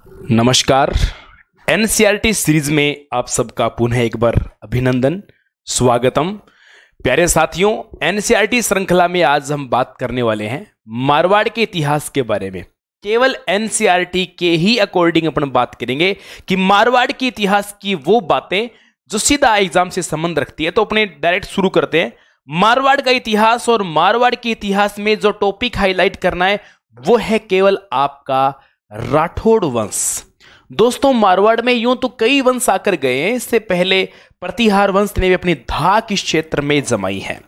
नमस्कार। NCERT series में आप सबका पुनः एक बार अभिनंदन, स्वागतम। प्यारे साथियों, एनसीईआरटी श्रृंखला में आज हम बात करने वाले हैं मारवाड़ के इतिहास के बारे में। केवल एनसीईआरटी के ही अकॉर्डिंग अपन बात करेंगे कि मारवाड़ के इतिहास की वो बातें जो सीधा एग्जाम से संबंध रखती है। तो अपने डायरेक्ट शुरू करते हैं मारवाड़ का इतिहास। और मारवाड़ के इतिहास में जो टॉपिक हाईलाइट करना है वो है केवल आपका राठौड़ वंश। दोस्तों, मारवाड़ में यूं तो कई वंश आकर गए हैं। इससे पहले प्रतिहार वंश ने भी अपनी धाक इस क्षेत्र में जमाई है।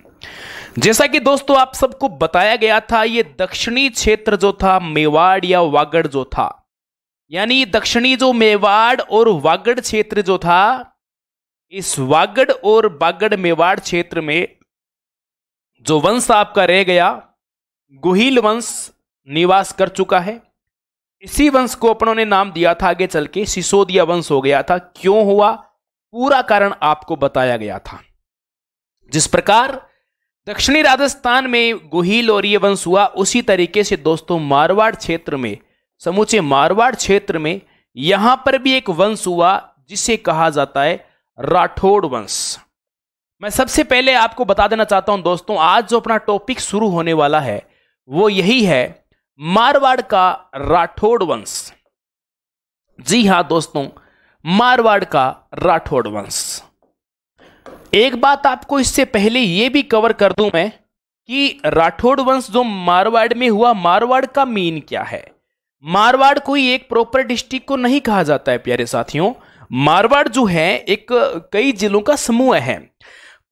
जैसा कि दोस्तों आप सबको बताया गया था, ये दक्षिणी क्षेत्र जो था मेवाड़ या वागड़ जो था, यानी दक्षिणी जो मेवाड़ और वागड़ क्षेत्र जो था, इस वागड़ और बागड़ मेवाड़ क्षेत्र में जो वंश आपका रह गया, गुहिल वंश निवास कर चुका है। इसी वंश को अपनों ने नाम दिया था आगे चल के सिसोदिया वंश हो गया था। क्यों हुआ, पूरा कारण आपको बताया गया था। जिस प्रकार दक्षिणी राजस्थान में गुहिल और ये वंश हुआ, उसी तरीके से दोस्तों मारवाड़ क्षेत्र में, समूचे मारवाड़ क्षेत्र में यहां पर भी एक वंश हुआ जिसे कहा जाता है राठौड़ वंश। मैं सबसे पहले आपको बता देना चाहता हूं दोस्तों, आज जो अपना टॉपिक शुरू होने वाला है वो यही है, मारवाड़ का राठौड़ वंश। जी हां दोस्तों, मारवाड़ का राठौड़ वंश। एक बात आपको इससे पहले यह भी कवर कर दूं मैं कि राठौड़ वंश जो मारवाड़ में हुआ, मारवाड़ का मीन क्या है। मारवाड़ कोई एक प्रॉपर डिस्ट्रिक्ट को नहीं कहा जाता है प्यारे साथियों। मारवाड़ जो है एक कई जिलों का समूह है।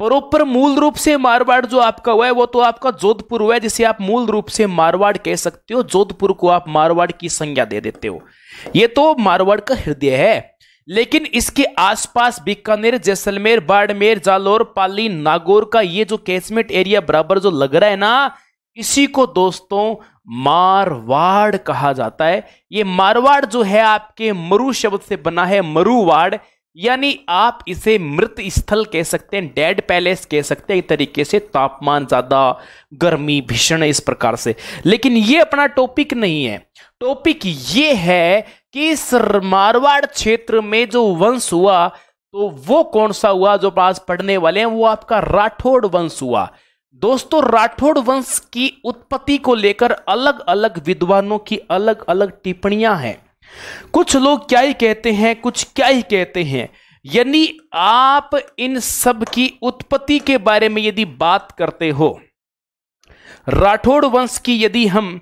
प्रॉपर मूल रूप से मारवाड़ जो आपका हुआ है वो तो आपका जोधपुर हुआ है, जिसे आप मूल रूप से मारवाड़ कह सकते हो। जोधपुर को आप मारवाड़ की संज्ञा दे देते हो। ये तो मारवाड़ का हृदय है। लेकिन इसके आसपास बीकानेर, जैसलमेर, बाड़मेर, जालौर, पाली, नागौर का ये जो कैचमेंट एरिया बराबर जो लग रहा है ना, इसी को दोस्तों मारवाड़ कहा जाता है। ये मारवाड़ जो है आपके मरु शब्द से बना है, मरुवाड़, यानी आप इसे मृत स्थल कह सकते हैं, डेड पैलेस कह सकते हैं। एक तरीके से तापमान ज्यादा, गर्मी भीषण, इस प्रकार से। लेकिन ये अपना टॉपिक नहीं है। टॉपिक ये है कि इस मारवाड़ क्षेत्र में जो वंश हुआ, तो वो कौन सा हुआ जो आज पढ़ने वाले हैं, वो आपका राठौड़ वंश हुआ। दोस्तों, राठौड़ वंश की उत्पत्ति को लेकर अलग अलग विद्वानों की अलग अलग टिप्पणियां हैं। कुछ लोग क्या ही कहते हैं, कुछ क्या ही कहते हैं। यानी आप इन सब की उत्पत्ति के बारे में यदि बात करते हो, राठौड़ वंश की यदि हम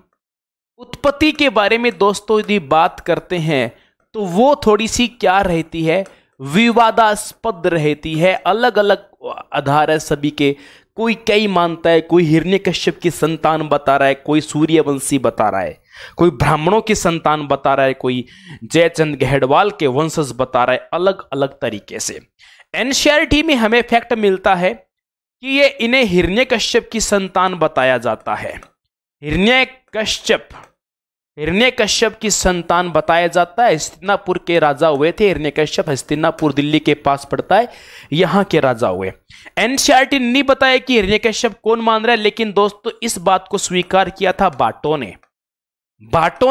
उत्पत्ति के बारे में दोस्तों यदि बात करते हैं, तो वो थोड़ी सी क्या रहती है, विवादास्पद रहती है। अलग अलग आधार है सभी के। कोई कई मानता है, कोई हिरण्यकश्यप की संतान बता रहा है, कोई सूर्यवंशी बता रहा है, कोई ब्राह्मणों की संतान बता रहा है, कोई जयचंद गहड़वाल के वंशज बता रहा है। अलग अलग तरीके से एनसीईआरटी में हमें फैक्ट मिलता है कि ये इन्हें हिरण्यकश्यप की संतान बताया जाता है। हिरण्यकश्यप की संतान बताया जाता है। हस्तिनापुर के राजा हुए थे हिरण्यकश्यप। हस्तिनापुर दिल्ली के पास पड़ता है, यहां के राजा हुए। एनसीईआरटी ने नहीं बताया कि हिरण्यकश्यप कौन मान रहा है, लेकिन दोस्तों इस बात को स्वीकार किया था भाटों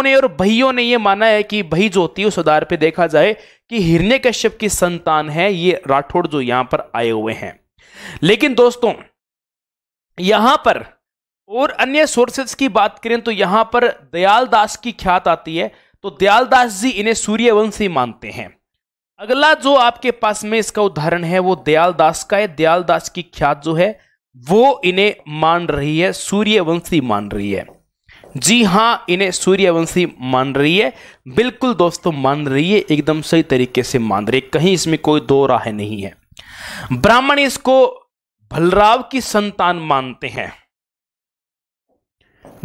ने और भइयों ने यह माना है कि भई जो होती है उस आधार पे देखा जाए कि हिरण्यकश्यप की संतान है ये राठौड़ जो यहां पर आए हुए हैं। लेकिन दोस्तों यहां पर और अन्य सोर्सेस की बात करें तो यहां पर दयालदास की ख्यात आती है। तो दयालदास जी इन्हें सूर्यवंशी मानते हैं। अगला जो आपके पास में इसका उदाहरण है वो दयालदास का है। दयालदास की ख्यात जो है वो इन्हें मान रही है, सूर्यवंशी मान रही है। जी हां, इन्हें सूर्यवंशी मान रही है। बिल्कुल दोस्तों मान रही है, एकदम सही तरीके से मान रही है, कहीं इसमें कोई दो राह नहीं है। ब्राह्मण इसको बलराव की संतान मानते हैं।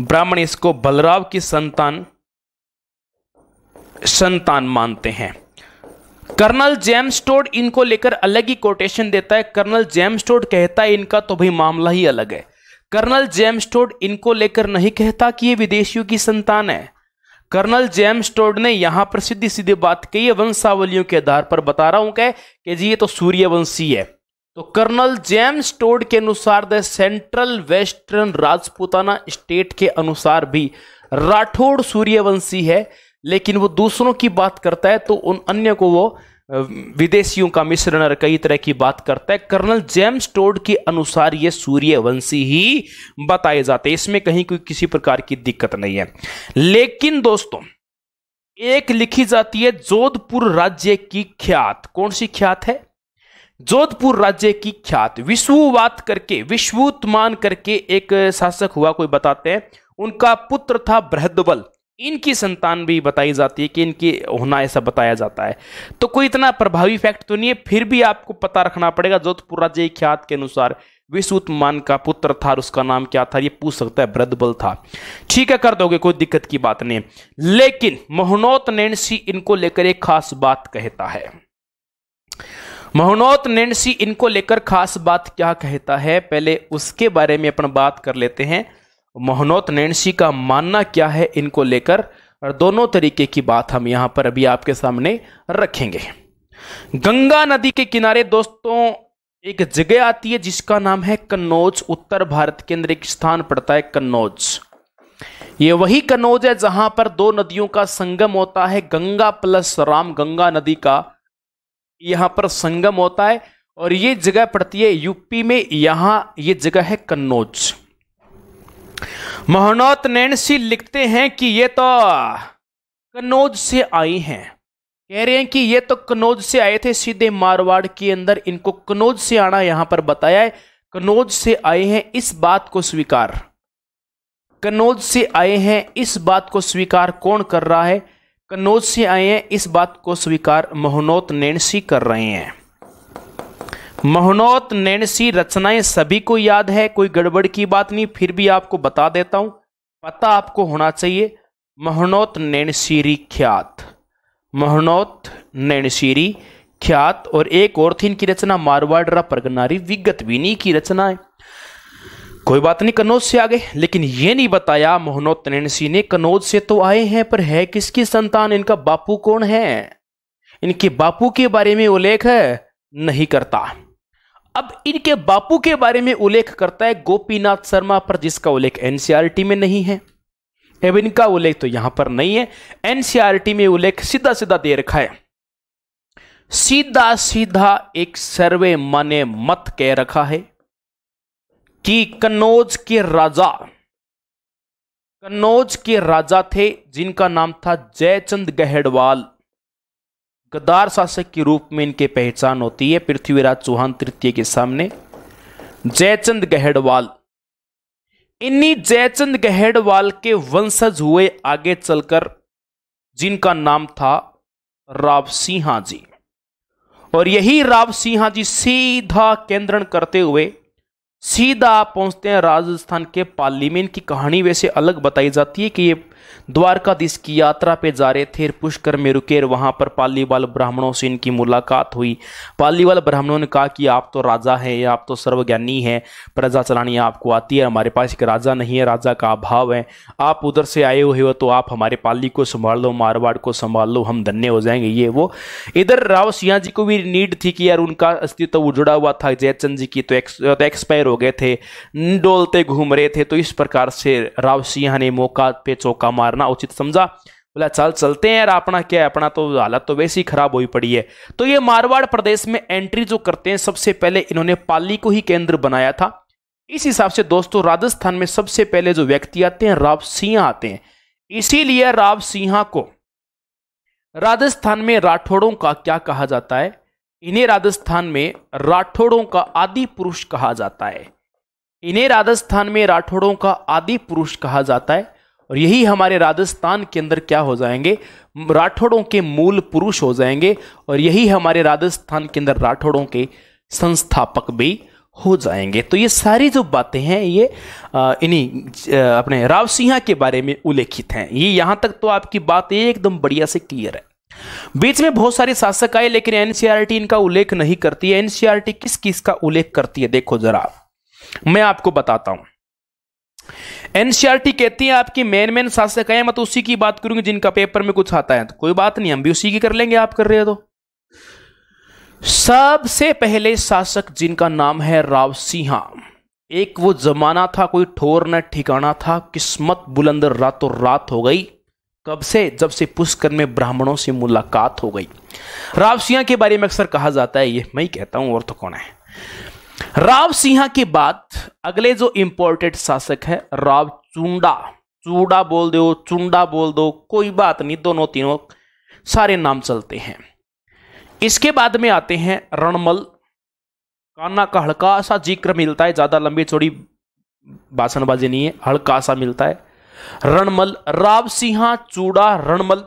ब्राह्मण इसको बलराव की संतान मानते हैं। कर्नल जेम्स टोड इनको लेकर अलग ही कोटेशन देता है। कर्नल जेम्स टोड कहता है इनका तो भाई मामला ही अलग है। कर्नल जेम्स टोड इनको लेकर नहीं कहता कि ये विदेशियों की संतान है। कर्नल जेम्स टोड ने यहां पर सीधी सीधी बात कही है, वंशावलियों के आधार पर बता रहा हूं कि जी ये तो सूर्यवंशी है। तो कर्नल जेम्स टोड के अनुसार the central western Rajputana state के अनुसार भी राठौड़ सूर्यवंशी है। लेकिन वो दूसरों की बात करता है तो उन अन्य को वो विदेशियों का मिश्रण और कई तरह की बात करता है। कर्नल जेम्स टोड के अनुसार ये सूर्यवंशी ही बताए जाते हैं, इसमें कहीं कोई किसी प्रकार की दिक्कत नहीं है। लेकिन दोस्तों एक लिखी जाती है जोधपुर राज्य की ख्यात। कौन सी ख्यात है? जोधपुर राज्य की ख्यात। विश्ववात करके, विश्वुतमान करके एक शासक हुआ, कोई बताते हैं, उनका पुत्र था बृहद्बल। इनकी संतान भी बताई जाती है कि इनकी होना ऐसा बताया जाता है। तो कोई इतना प्रभावी फैक्ट तो नहीं है, फिर भी आपको पता रखना पड़ेगा। जोधपुर राज्य की ख्यात के अनुसार विश्वुतमान का पुत्र था और उसका नाम क्या था, ये पूछ सकता है, बृहद्बल था। ठीक है, कर दोगे, कोई दिक्कत की बात नहीं। लेकिन महनौत नैणसी इनको लेकर एक खास बात कहता है। महनौत नैणसी इनको लेकर खास बात क्या कहता है, पहले उसके बारे में अपन बात कर लेते हैं। महनौत नैणसी का मानना क्या है इनको लेकर, और दोनों तरीके की बात हम यहां पर अभी आपके सामने रखेंगे। गंगा नदी के किनारे दोस्तों एक जगह आती है जिसका नाम है कन्नौज। उत्तर भारत के अंदर एक स्थान पड़ता है कन्नौज। ये वही कन्नौज है जहां पर दो नदियों का संगम होता है, गंगा प्लस राम गंगा नदी का यहां पर संगम होता है, और ये जगह पड़ती है यूपी में। यहां ये जगह है कन्नौज। महनौत नैणसी लिखते हैं कि ये तो कन्नौज से आई हैं, कह रहे हैं कि ये तो कन्नौज से आए थे, सीधे मारवाड़ के अंदर इनको कन्नौज से आना यहां पर बताया है। कन्नौज से आए हैं, इस बात को स्वीकार, कन्नौज से आए हैं इस बात को स्वीकार कौन कर रहा है? कन्नौज से आए हैं इस बात को स्वीकार महनौत नैणसी कर रहे हैं। महनौत नैणसी रचनाएं सभी को याद है, कोई गड़बड़ की बात नहीं, फिर भी आपको बता देता हूं, पता आपको होना चाहिए। महनौत नैणसीरी ख्यात, महनौत नैणसीरी ख्यात, और एक और थी इनकी रचना मारवाड़ परगनारी विगत विनी की रचना है। कोई बात नहीं, कन्नौज से आ गए, लेकिन ये नहीं बताया महनौत नैणसी ने कन्नौज से तो आए हैं, पर है किसकी संतान, इनका बापू कौन है, इनके बापू के बारे में उल्लेख नहीं करता। अब इनके बापू के बारे में उल्लेख करता है गोपीनाथ शर्मा पर, जिसका उल्लेख एनसीईआरटी में नहीं है। अब इनका उल्लेख तो यहां पर नहीं है, एनसीईआरटी में उल्लेख सीधा सीधा दे रखा है, सीधा सीधा एक सर्वे माने मत कह रखा है कि कन्नौज के राजा थे जिनका नाम था जयचंद गहेड़वाल। गद्दार शासक के रूप में इनके पहचान होती है पृथ्वीराज चौहान तृतीय के सामने। जयचंद गहेड़वाल, इन्हीं जयचंद गहेड़वाल के वंशज हुए आगे चलकर, जिनका नाम था राव सिंहा जी। और यही राव सिंहा जी सीधा केंद्रण करते हुए सीधा पहुंचते हैं राजस्थान के पाली में। इनकी कहानी वैसे अलग बताई जाती है कि ये द्वारकाधीश की यात्रा पे जा रहे थे, पुष्कर में रुके, वहां पर पालीवाल ब्राह्मणों से इनकी मुलाकात हुई। पालीवाल ब्राह्मणों ने कहा कि आप तो राजा हैं, आप तो सर्वज्ञानी हैं, प्रजा चलानी आपको आती है, हमारे पास एक राजा नहीं है, राजा का अभाव है, आप उधर से आए हुए हो तो आप हमारे पाली को संभाल लो, मारवाड़ को संभाल लो, हम धन्य हो जाएंगे, ये वो। इधर राव सिंहा जी को भी नीड थी कि यार उनका अस्तित्व वो जुड़ा हुआ था जयचंद जी की, तो एक्सपायर हो गए थे, डोलते घूम रहे थे, तो इस प्रकार से राव सिंहा ने मौका पे चौका मारना उचित समझा। बोला चल चलते हैं यार, अपना क्या है, अपना तो हालत तो वैसी खराब हुई पड़ी है। तो ये मारवाड़ प्रदेश में एंट्री जो करते हैं, सबसे पहले इन्होंने पाली को ही केंद्र बनाया था। इस हिसाब से दोस्तों राजस्थान में सबसे पहले जो व्यक्ति आते हैं राव सिंहा आते हैं। इसीलिए राव सिंहा को राजस्थान में राठौड़ों का क्या कहा जाता है, इन्हें राजस्थान में राठौड़ों का आदि पुरुष कहा जाता है। इन्हें राजस्थान में राठौड़ों का आदि पुरुष कहा जाता है, और यही हमारे राजस्थान के अंदर क्या हो जाएंगे, राठौड़ों के मूल पुरुष हो जाएंगे, और यही हमारे राजस्थान के अंदर राठौड़ों के संस्थापक भी हो जाएंगे। तो ये सारी जो बातें हैं ये इन्हीं अपने राव सिंहा के बारे में उल्लेखित हैं। ये यहां तक तो आपकी बात एकदम बढ़िया से क्लियर है। बीच में बहुत सारे शासक आए, लेकिन एनसीईआरटी इनका उल्लेख नहीं करती है। एनसीईआरटी किस किस का उल्लेख करती है, देखो जरा मैं आपको बताता हूं। एनसीईआरटी कहती है आपकी मेन शासक है, मैं तो उसी की बात करूंगी जिनका पेपर में कुछ आता है, तो कोई बात नहीं, हम भी उसी की कर लेंगे, आप कर रहे हो तो। सबसे पहले शासक जिनका नाम है राव सिंहा। एक वो जमाना था, कोई ठोर न ठिकाना था, किस्मत बुलंद रातों रात हो गई, कब से? जब से पुष्कर में ब्राह्मणों से मुलाकात हो गई। राव सिंह के बारे में अक्सर कहा जाता है, ये मैं ही कहता हूं और तो कौन है। राव सिंह के बाद अगले जो इंपॉर्टेंट शासक है राव चुंडा। चूड़ा बोल दो, चुंडा बोल दो, कोई बात नहीं, दोनों तीनों सारे नाम चलते हैं। इसके बाद में आते हैं रणमल। कान्हा का हल्का सा जिक्र मिलता है, ज्यादा लंबी चौड़ी भाषणबाजी नहीं है, हल्का सा मिलता है। रणमल, राव सिंह, चूड़ा, रणमल।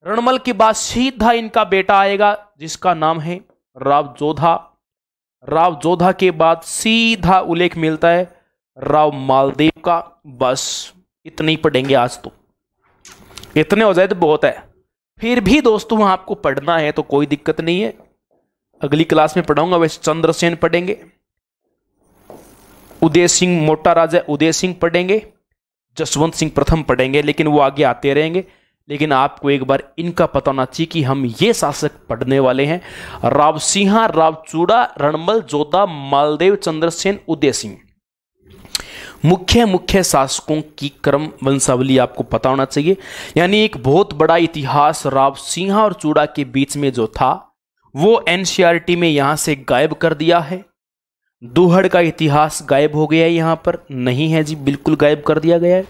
रणमल के बाद सीधा इनका बेटा आएगा जिसका नाम है राव जोधा। राव जोधा के बाद सीधा उल्लेख मिलता है राव मालदेव का। बस इतने ही पढ़ेंगे आज तो, इतने हो जाए तो बहुत है। फिर भी दोस्तों आपको पढ़ना है तो कोई दिक्कत नहीं है, अगली क्लास में पढ़ाऊंगा। वैसे चंद्रसेन पढ़ेंगे, उदय सिंह मोटा राजा उदय सिंह पढ़ेंगे, जसवंत सिंह प्रथम पढ़ेंगे, लेकिन वो आगे आते रहेंगे। लेकिन आपको एक बार इनका पता होना चाहिए कि हम ये शासक पढ़ने वाले हैं। राव सिंह, राव चूड़ा, रणमल, जोधा, मालदेव, चंद्रसेन, उदय सिंह। मुख्य शासकों की क्रम वंशावली आपको पता होना चाहिए। यानी एक बहुत बड़ा इतिहास राव सिंह और चूड़ा के बीच में जो था वो एनसीईआरटी में यहां से गायब कर दिया है। दुहड़ का इतिहास गायब हो गया है, यहां पर नहीं है जी, बिल्कुल गायब कर दिया गया है।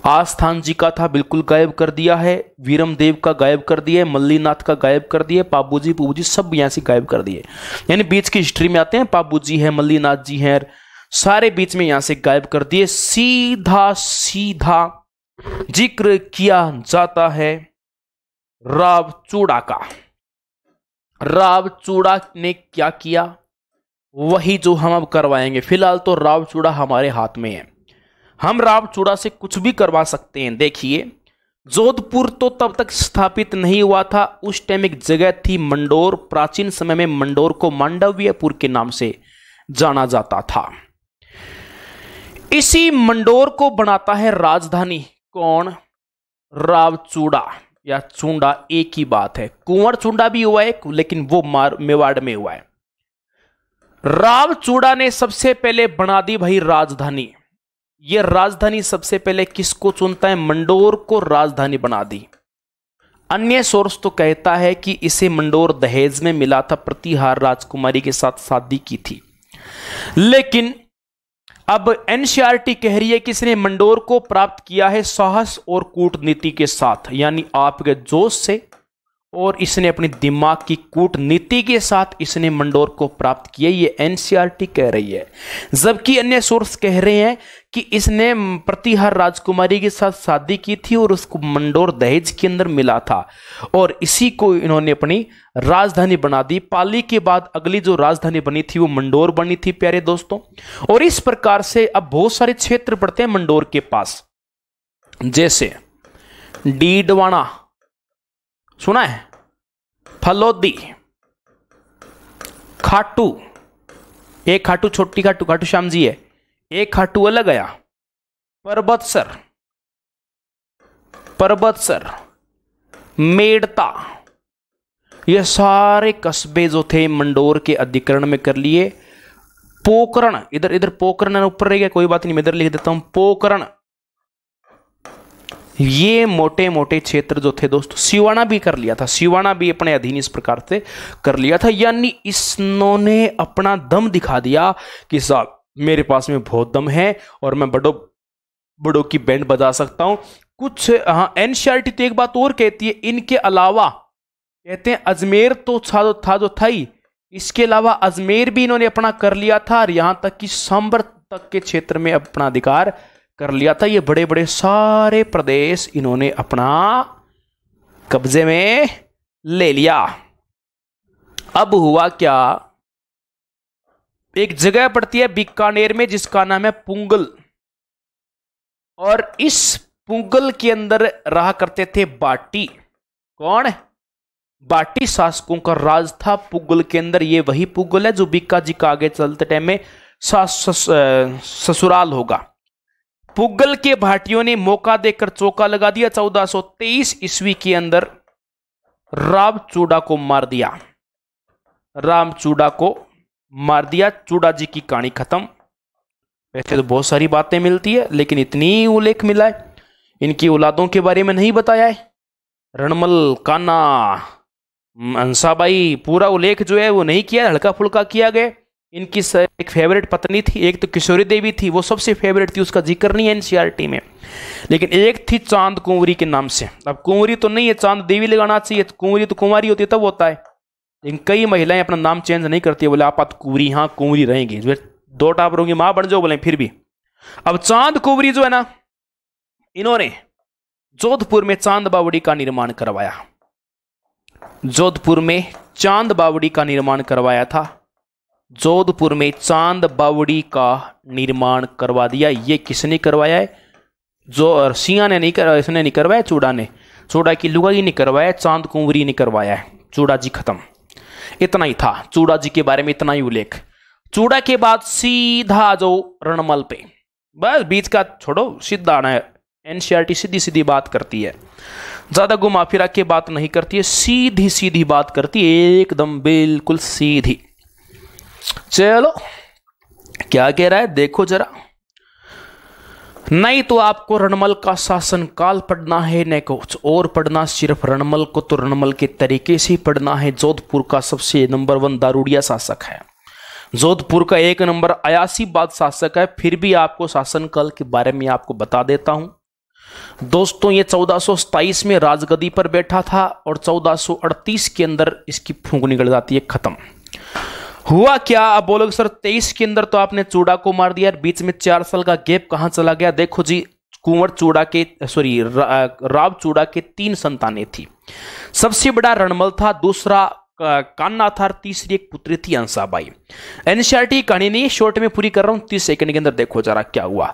आस्थान जी का था, बिल्कुल गायब कर दिया है। वीरम देव का गायब कर दिया है, मल्लीनाथ का गायब कर दिया, पाबूजी पूबूजी सब यहां से गायब कर दिए। यानी बीच की हिस्ट्री में आते हैं, पाबूजी है, मल्लीनाथ जी हैं, सारे बीच में यहां से गायब कर दिए। सीधा जिक्र किया जाता है राव चूड़ा का। राव चूड़ा ने क्या किया वही जो हम अब करवाएंगे। फिलहाल तो राव चूड़ा हमारे हाथ में है, हम राव चूड़ा से कुछ भी करवा सकते हैं। देखिए, जोधपुर तो तब तक स्थापित नहीं हुआ था, उस टाइम एक जगह थी मंडोर। प्राचीन समय में मंडोर को मांडव्यपुर के नाम से जाना जाता था। इसी मंडोर को बनाता है राजधानी कौन? राव चूड़ा या चूंडा, एक ही बात है। कुंवर चूंडा भी हुआ है लेकिन वो मेवाड़ में हुआ है। राव चूड़ा ने सबसे पहले बना दी भाई राजधानी। ये राजधानी सबसे पहले किसको चुनता है? मंडोर को राजधानी बना दी। अन्य सोर्स तो कहता है कि इसे मंडोर दहेज में मिला था, प्रतिहार राजकुमारी के साथ शादी की थी। लेकिन अब एनसीईआरटी कह रही है कि इसने मंडोर को प्राप्त किया है साहस और कूटनीति के साथ, यानी आपके जोश से और इसने अपनी दिमाग की कूटनीति के साथ इसने मंडोर को प्राप्त किया, ये एनसीईआरटी कह रही है। जबकि अन्य सोर्स कह रहे हैं कि इसने प्रतिहार राजकुमारी के साथ शादी की थी और उसको मंडोर दहेज के अंदर मिला था और इसी को इन्होंने अपनी राजधानी बना दी। पाली के बाद अगली जो राजधानी बनी थी वो मंडोर बनी थी प्यारे दोस्तों। और इस प्रकार से अब बहुत सारे क्षेत्र पड़ते हैं मंडोर के पास, जैसे डीडवाना सुना है, फलोदी, खाटू, एक खाटू छोटी खाटू खाटू श्याम जी है, एक खाटू अलग आया, परबतसर, मेड़ता, ये सारे कस्बे जो थे मंडोर के अधिकरण में कर लिए। पोकरण, इधर पोकरण ऊपर रह गया, कोई बात नहीं, मैं इधर लिख देता हूं पोकरण। ये मोटे मोटे क्षेत्र जो थे दोस्तों, सिवाना भी कर लिया था, सिवाना भी अपने अधीन इस प्रकार से कर लिया था। यानी इन्होंने अपना दम दिखा दिया कि साहब मेरे पास में बहुत दम है और मैं बड़ों की बैंड बजा सकता हूं। कुछ हाँ, एनसीईआरटी तो एक बात और कहती है, इनके अलावा कहते हैं अजमेर तो था जो था ही, इसके अलावा अजमेर भी इन्होंने अपना कर लिया था और यहां तक कि सांबर तक के क्षेत्र में अपना अधिकार कर लिया था। ये बड़े बड़े सारे प्रदेश इन्होंने अपना कब्जे में ले लिया। अब हुआ क्या, एक जगह पड़ती है बीकानेर में जिसका नाम है पुंगल, और इस पुंगल के अंदर रहा करते थे बाटी। कौन? बाटी शासकों का राज था पुंगल के अंदर। ये वही पुंगल है जो बीका जी का आगे चलते टाइम में ससुराल होगा। पुंगल के भाटियों ने मौका देकर चौका लगा दिया। 1423 ईस्वी के अंदर राव चूड़ा को मार दिया, राम चूड़ा को मार दिया। चूड़ा जी की कहानी खत्म। वैसे तो बहुत सारी बातें मिलती है लेकिन इतनी उल्लेख मिला है, इनकी औलादों के बारे में नहीं बताया है। रणमल, कान्हा, हंसाबाई, पूरा उल्लेख जो है वो नहीं किया, हल्का फुल्का किया गया। इनकी एक फेवरेट पत्नी थी, एक तो किशोरी देवी थी, वो सबसे फेवरेट थी, उसका जिक्र नहीं है एनसीईआरटी में। लेकिन एक थी चांद कुंवरी के नाम से। अब कुंवरी तो नहीं है, चांद देवी लगाना चाहिए, कुंवरी तो कुंवारी होती है तब होता है। लेकिन कई महिलाएं अपना नाम चेंज नहीं करती है, बोले आप कुंवरी, हाँ कुंवरी रहेंगी, 2 टापरों की मां बन जाओ बोले फिर भी। अब चांद कुंवरी जो है ना, इन्होंने जोधपुर में चांद बावड़ी का निर्माण करवाया। जोधपुर में चांद बावड़ी का निर्माण करवाया था। जोधपुर में चांद बावड़ी का निर्माण करवा दिया। ये किसने करवाया है? जो सिया ने नहीं करवाया, इसने नहीं करवाया, चूड़ा ने, चूड़ा की लुगाई ने करवाया, चांद कुंवरी ने करवाया है। चूड़ा जी खत्म, इतना ही था चूड़ा जी के बारे में, इतना ही उल्लेख। चूड़ा के बाद सीधा जो रणमल पे, बस बीच का छोड़ो, सीधा आना है। एनसीईआरटी सीधी सीधी बात करती है, ज्यादा घुमा फिरा के बात नहीं करती है, सीधी सीधी बात करती है, एकदम बिल्कुल सीधी। चलो क्या कह रहा है देखो जरा। नहीं तो आपको रणमल का शासन काल पढ़ना है, न कुछ और पढ़ना, सिर्फ रणमल को तो रणमल के तरीके से ही पढ़ना है। जोधपुर का सबसे नंबर 1 दारूडिया शासक है, जोधपुर का 1 नंबर अयासी बाद शासक है। फिर भी आपको शासनकाल के बारे में आपको बता देता हूं दोस्तों। ये 1427 में राजगद्दी पर बैठा था और 1438 के अंदर इसकी फूंक निकल जाती है, खत्म। हुआ क्या? अब बोलोगे सर 23 के अंदर तो आपने चूड़ा को मार दिया, बीच में 4 साल का गैप कहां चला गया? देखो जी, कुंवर चूड़ा के राव चूड़ा के 3 संतानें थी। सबसे बड़ा रणमल था, दूसरा कान्हा था, तीसरी एक पुत्री थी हंसाबाई। एनसीईआरटी कहानी नहीं, शॉर्ट में पूरी कर रहा हूं, 30 सेकंड के अंदर देखो जरा क्या हुआ।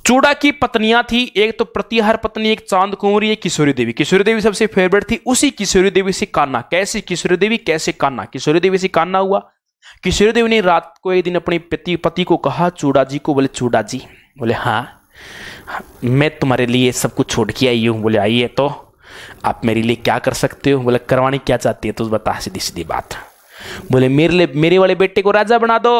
चूड़ा की पत्नियां थी, एक तो प्रतिहार पत्नी, एक चांद कुंवरी, एक किशोरी देवी। किशोरी देवी सबसे फेवरेट थी, उसी किशोरी देवी से कान्हा। कैसे किशोरी देवी, कैसे कान्हा? किशोरी देवी से कान्हा हुआ। किशोरी देवी ने रात को एक दिन अपने पति को कहा, चूड़ा जी को, बोले चूड़ा जी, बोले हाँ मैं तुम्हारे लिए सब कुछ छोड़ के आई हूं। बोले आइए, तो आप मेरे लिए क्या कर सकते हो? बोले करवानी क्या चाहती है तो बता, सीधी सीधी बात। बोले मेरे वाले बेटे को राजा बना दो।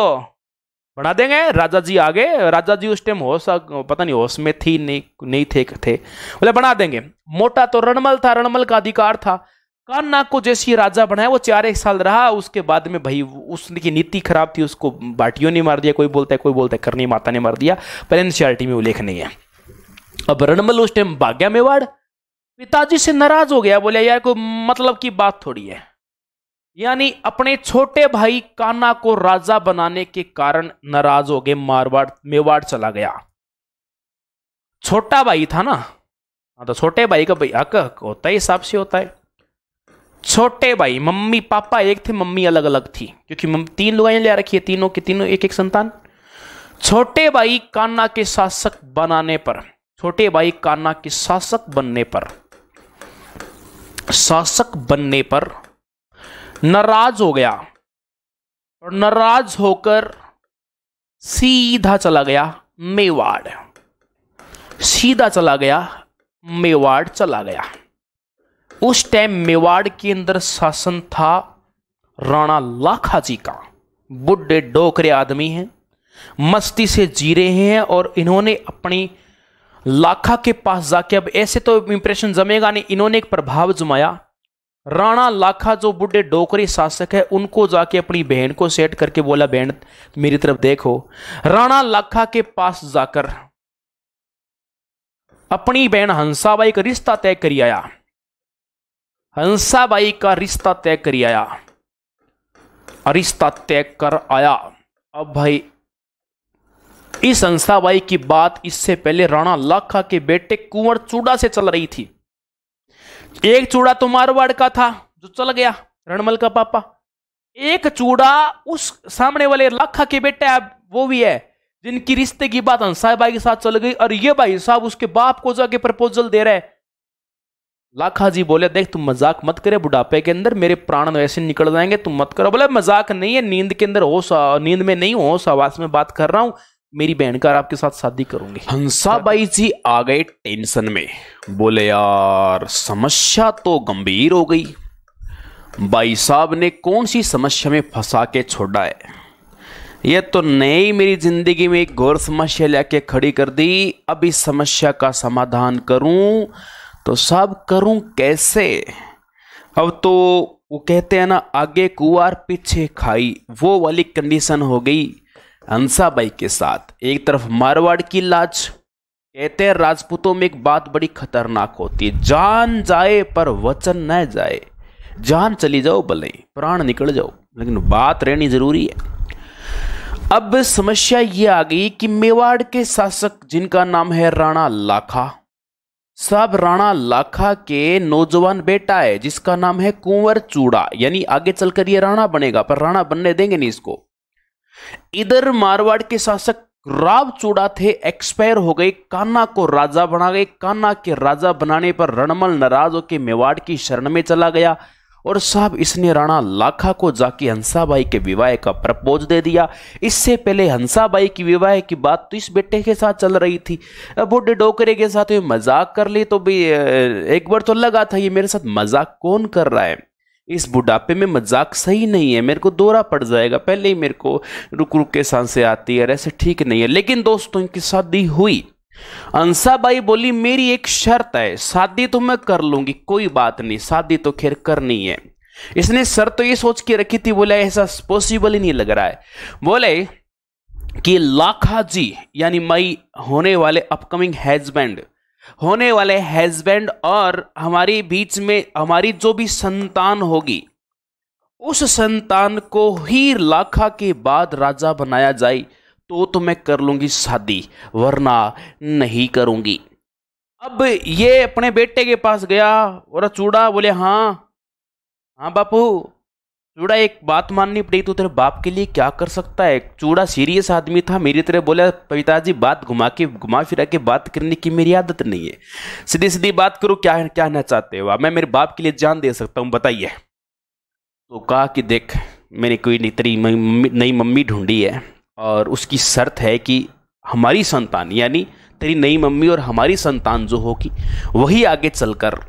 बना देंगे। राजा जी आ गए। राजा जी उस टाइम होश, पता नहीं होश में थी नहीं थे। बोले बना देंगे। मोटा तो रणमल था, रणमल का अधिकार था। कान्हा को जैसी राजा बनाया, वो 4 साल रहा। उसके बाद में भाई उसकी नीति खराब थी, उसको बाटियों ने मार दिया, कोई बोलता है करनी माता ने मार दिया, पर एनसीईआरटी में उल्लेख नहीं है। अब रणमल उस टाइम भाग्या मेवाड़, पिताजी से नाराज हो गया, बोले यार कोई मतलब की बात थोड़ी है। यानी अपने छोटे भाई कान्हा को राजा बनाने के कारण नाराज हो गए, मेवाड़ चला गया। छोटा भाई था ना, तो छोटे भाई का भाई हक होता है, हिसाब से होता है। छोटे भाई, मम्मी पापा एक थे, मम्मी अलग अलग थी, क्योंकि 3 लुगाइयां ले रखी है, तीनों के तीनों एक संतान। छोटे भाई कान्हा के शासक बनाने पर, छोटे भाई कान्हा के शासक बनने पर नाराज हो गया, और नाराज होकर सीधा चला गया मेवाड़। उस टाइम मेवाड़ के अंदर शासन था राणा लाखा जी का। बुढ़े डोकरे आदमी हैं, मस्ती से जी रहे हैं, और इन्होंने अपनी लाखा के पास जाके, अब ऐसे तो इंप्रेशन जमेगा नहीं, इन्होंने एक प्रभाव जमाया। राणा लाखा जो बुढ़े डोकरी शासक है, उनको जाके अपनी बहन को सेट करके बोला, बहन मेरी तरफ देखो। राणा लाखा के पास जाकर अपनी बहन हंसाबाई का रिश्ता तय कर आया। अब भाई इस हंसाबाई की बात इससे पहले राणा लाखा के बेटे कुंवर चूड़ा से चल रही थी। एक चूड़ा तो मारवाड़ का था जो चल गया, रणमल का पापा। एक चूड़ा उस सामने वाले लाखा के बेटे वो भी है, जिनकी रिश्ते की बात हंसाबाई के साथ चल गई, और ये भाई साहब उसके बाप को जाके प्रपोजल दे रहे। लाखा जी बोले, देख तुम मजाक मत करे, बुढ़ापे के अंदर मेरे प्राण वैसे निकल जाएंगे, तुम मत करो। बोले मजाक नहीं है, नींद के अंदर होश, नींद में नहीं होश आवाज में बात कर रहा हूं, मेरी बहन का आपके साथ शादी करूंगी। हंसाबाई जी आ गए टेंशन में, बोले यार समस्या तो गंभीर हो गई, भाई साहब ने कौन सी समस्या में फंसा के छोड़ा है, ये तो नई मेरी जिंदगी में एक घोर समस्या लेके खड़ी कर दी। अब इस समस्या का समाधान करूं तो सब करूं कैसे? अब तो वो कहते हैं ना, आगे कुआर पीछे खाई, वो वाली कंडीशन हो गई हंसाबाई के साथ। एक तरफ मारवाड़ की लाज, कहते हैं राजपूतों में एक बात बड़ी खतरनाक होती है, जान जाए पर वचन न जाए। जान चली जाओ भले, प्राण निकल जाओ, लेकिन बात रहनी जरूरी है। अब समस्या ये आ गई कि मेवाड़ के शासक जिनका नाम है राणा लाखा, सब राणा लाखा के नौजवान बेटा है जिसका नाम है कुंवर चूड़ा, यानी आगे चलकर ये राणा बनेगा, पर राणा बनने देंगे नहीं इसको। इधर मारवाड़ के शासक राव चूड़ा थे, एक्सपायर हो गए, कान्हा को राजा बना गए। कान्हा के राजा बनाने पर रणमल नाराज होकर मेवाड़ की शरण में चला गया और साहब इसने राणा लाखा को जाके हंसाबाई के विवाह का प्रपोज दे दिया। इससे पहले हंसाबाई की विवाह की बात तो इस बेटे के साथ चल रही थी, बूढ़े डोकरे के साथ मजाक कर ली तो भी एक बार तो लगा था ये मेरे साथ मजाक कौन कर रहा है, इस बुढ़ापे में मजाक सही नहीं है, मेरे को दौरा पड़ जाएगा, पहले ही मेरे को रुक रुक के सांसें आती है, ऐसे ठीक नहीं है। लेकिन दोस्तों इनकी शादी हुई। हंसाबाई बोली मेरी एक शर्त है, शादी तो मैं कर लूंगी, कोई बात नहीं, शादी तो खैर करनी है। इसने शर्त तो ये सोच के रखी थी, बोले ऐसा पॉसिबल ही नहीं लग रहा है। बोले कि लाखा जी यानी मई होने वाले अपकमिंग हस्बैंड और हमारे बीच में हमारी जो भी संतान होगी उस संतान को ही लाखा के बाद राजा बनाया जाए तो मैं कर लूंगी शादी, वरना नहीं करूंगी। अब ये अपने बेटे के पास गया और चूड़ा बोले हाँ बापू, चूड़ा एक बात माननी पड़ी, तो तेरे बाप के लिए क्या कर सकता है। चूड़ा सीरियस आदमी था, मेरी तरह बोला पिताजी बात घुमा फिरा के बात करने की मेरी आदत नहीं है, सीधी सीधी बात करो, क्या कहना चाहते हो आप, मैं मेरे बाप के लिए जान दे सकता हूँ, बताइए। तो कहा कि देख मैंने कोई नई मम्मी ढूंढी है और उसकी शर्त है कि हमारी संतान यानी तेरी नई मम्मी और हमारी संतान जो होगी वही आगे चलकर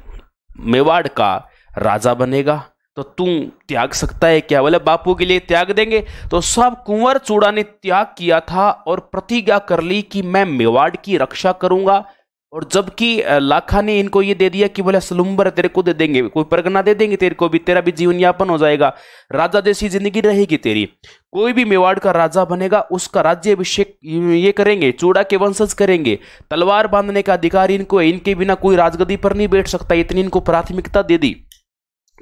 मेवाड़ का राजा बनेगा, तो तू त्याग सकता है क्या? बोले बापू के लिए त्याग देंगे। तो सब कुंवर चूड़ा ने त्याग किया था और प्रतिज्ञा कर ली कि मैं मेवाड़ की रक्षा करूंगा। और जबकि लाखा ने इनको ये दे दिया कि बोले सलुम्बर तेरे को दे देंगे, कोई परगना दे देंगे तेरे को भी, तेरा भी जीवन यापन हो जाएगा, राजा जैसी जिंदगी रहेगी तेरी, कोई भी मेवाड़ का राजा बनेगा उसका राज्याभिषेक ये करेंगे, चूड़ा के वंशज करेंगे, तलवार बांधने का अधिकार इनको है, इनके बिना कोई राजगद्दी पर नहीं बैठ सकता, इतनी इनको प्राथमिकता दे दी,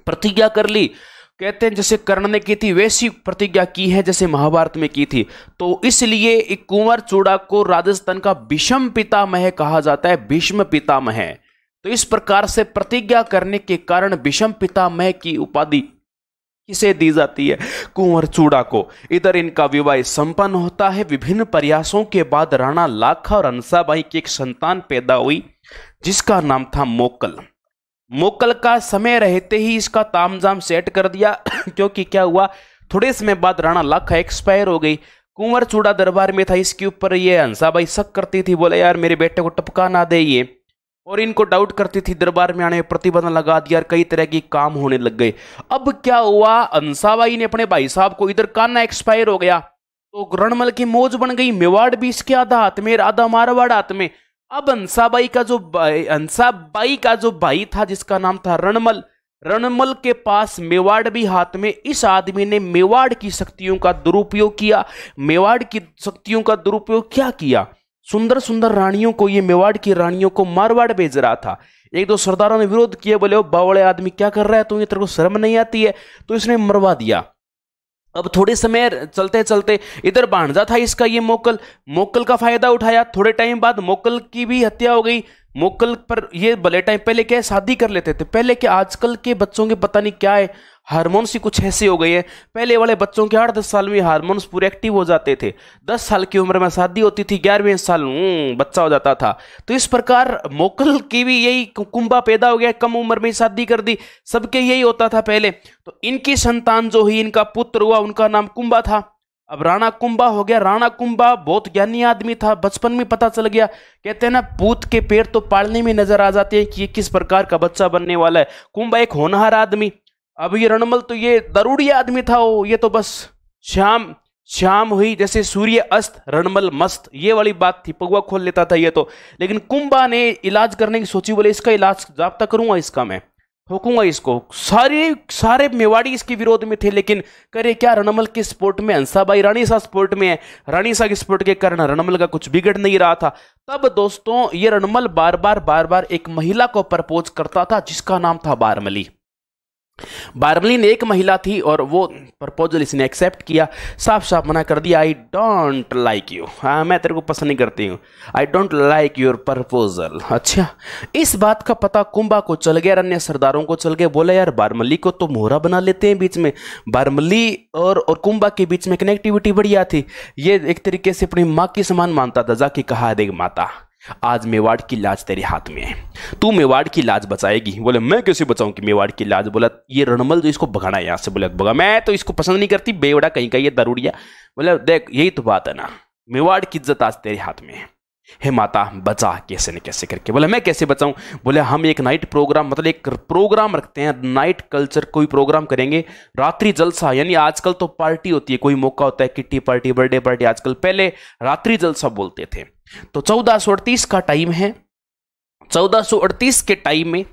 प्रतिज्ञा कर ली। कहते हैं जैसे कर्ण ने की थी वैसी प्रतिज्ञा की है जैसे महाभारत में की थी। तो इसलिए एक कुंवर चूड़ा को राजस्थान का भीष्म पितामह कहा जाता है, भीष्म पितामह। तो इस प्रकार से प्रतिज्ञा करने के कारण भीष्म पितामह की उपाधि किसे दी जाती है? कुंवर चूड़ा को। इधर इनका विवाह संपन्न होता है। विभिन्न प्रयासों के बाद राणा लाखा और हंसाबाई की एक संतान पैदा हुई जिसका नाम था मोकल। मोकल का समय रहते ही इसका तामझाम सेट कर दिया क्योंकि क्या हुआ, थोड़े समय बाद राणा लाखा एक्सपायर हो गई। कुंवर चूड़ा दरबार में था, इसके ऊपर ये हंसाबाई शक करती थी, बोले यार मेरे बेटे को टपका ना दे ये, और इनको डाउट करती थी, दरबार में आने में प्रतिबंध लगा दिया, कई तरह की काम होने लग गए। अब क्या हुआ, हंसाबाई ने अपने भाई साहब को, इधर कान्हा एक्सपायर हो गया तो रणमल की मौज बन गई, मेवाड़ भी इसके आधा हाथ में आधा मारवाड़ हाथ में। अब हंसाबाई का जो भाई था जिसका नाम था रणमल के पास मेवाड़ भी हाथ में। इस आदमी ने मेवाड़ की शक्तियों का दुरुपयोग किया। मेवाड़ की शक्तियों का दुरुपयोग क्या किया, सुंदर सुंदर रानियों को, ये मेवाड़ की रानियों को मारवाड़ भेज रहा था। एक दो सरदारों ने विरोध किया, बोले ओ बावड़े आदमी क्या कर रहा है तू, ये तेरे को शर्म नहीं आती है, तो इसने मरवा दिया। अब थोड़े समय चलते चलते इधर भांजा था इसका ये मोकल का फायदा उठाया। थोड़े टाइम बाद मोकल की भी हत्या हो गई। मोकल पर ये भले टाइम पहले क्या शादी कर लेते थे, पहले के आजकल के बच्चों के पता नहीं क्या है, हार्मोन्स ही कुछ ऐसे हो गए हैं। पहले वाले बच्चों के 8-10 साल में हार्मोन्स पूरे एक्टिव हो जाते थे, 10 साल की उम्र में शादी होती थी, 11वें साल बच्चा हो जाता था। तो इस प्रकार मोकल की भी यही कुंभा पैदा हो गया, कम उम्र में शादी कर दी, सबके यही होता था पहले। तो इनकी संतान जो हुई, इनका पुत्र हुआ, उनका नाम कुंभा था। अब राणा कुंभा हो गया। राणा कुंभा बहुत ज्ञानी आदमी था, बचपन में पता चल गया। कहते हैं ना पूत के पैर तो पालने में नजर आ जाते हैं कि ये किस प्रकार का बच्चा बनने वाला है। कुंभा एक होनहार आदमी। अब ये रणमल तो ये दरुड़ी आदमी था, ये तो बस शाम शाम हुई जैसे सूर्य अस्त रणमल मस्त, ये वाली बात थी, पगुआ खोल लेता था ये तो। लेकिन कुंभा ने इलाज करने की सोची, बोले इसका इलाज जाब्ता करूंगा, इसका मैं ठोकूंगा इसको। सारे मेवाड़ी इसके विरोध में थे, लेकिन करे क्या, रणमल के स्पोर्ट में, हंसाबाई रानी सा स्पोर्ट में है, रानी सा के स्पोर्ट के कारण रणमल का कुछ बिगड़ नहीं रहा था। तब दोस्तों ये रणमल बार बार एक महिला को प्रपोज करता था जिसका नाम था बारमली। बारमली ने एक महिला थी और वो प्रपोजल इसने एक्सेप्ट किया, साफ साफ मना कर दिया, आई डोंट लाइक यू, हाँ मैं तेरे को पसंद नहीं करती हूँ, I don't like your proposal. अच्छा, इस बात का पता कुंभा को चल गया, अन्य सरदारों को चल गया, बोला यार बारमली को तो मोहरा बना लेते हैं बीच में। बारमली और कुंभा के बीच में कनेक्टिविटी बढ़िया थी, ये एक तरीके से अपनी माँ की समान मानता था। जाके कहा, देख माता, आज मेवाड़ की लाज तेरे हाथ में है, तू मेवाड़ की लाज बचाएगी। बोले मैं कैसे बचाऊं कि मेवाड़ की लाज। बोला ये रणमल जो इसको भगाना है यहाँ से। बोले भगा, मैं तो इसको पसंद नहीं करती, बेवड़ा कहीं का ये दारूड़िया। बोले देख यही तो बात है ना, मेवाड़ की इज्जत आज तेरे हाथ में है, हे माता बचा कैसे न कैसे करके। बोले मैं कैसे बचाऊं। बोले हम एक नाइट प्रोग्राम, मतलब एक प्रोग्राम रखते हैं, नाइट कल्चर कोई प्रोग्राम करेंगे, रात्रि जलसा, यानी आजकल तो पार्टी होती है, कोई मौका होता है किट्टी पार्टी, बर्थडे पार्टी, आजकल पहले रात्रि जलसा बोलते थे। तो 1438 का टाइम है, 1438 के टाइम में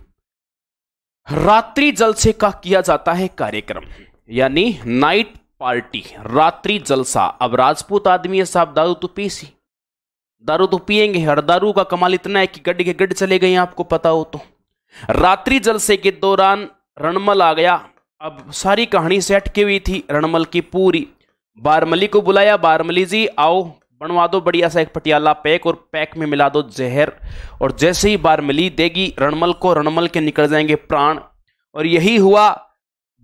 रात्रि जलसे का किया जाता है कार्यक्रम, यानी नाइट पार्टी, रात्रि जलसा। अब राजपूत आदमी है साहब, दारू तो पीसी, दारू तो पिएंगे, हर दारू का कमाल इतना है कि गड्ढे के गड्ढे चले गए, आपको पता हो तो। रात्रि जलसे के दौरान रणमल आ गया। अब सारी कहानी से अटकी हुई थी रणमल की पूरी। बारमली को बुलाया, बारमली जी आओ, बनवा दो बढ़िया सा एक पटियाला पैक, और पैक में मिला दो जहर, और जैसे ही बारमली देगी रणमल को, रणमल के निकल जाएंगे प्राण। और यही हुआ,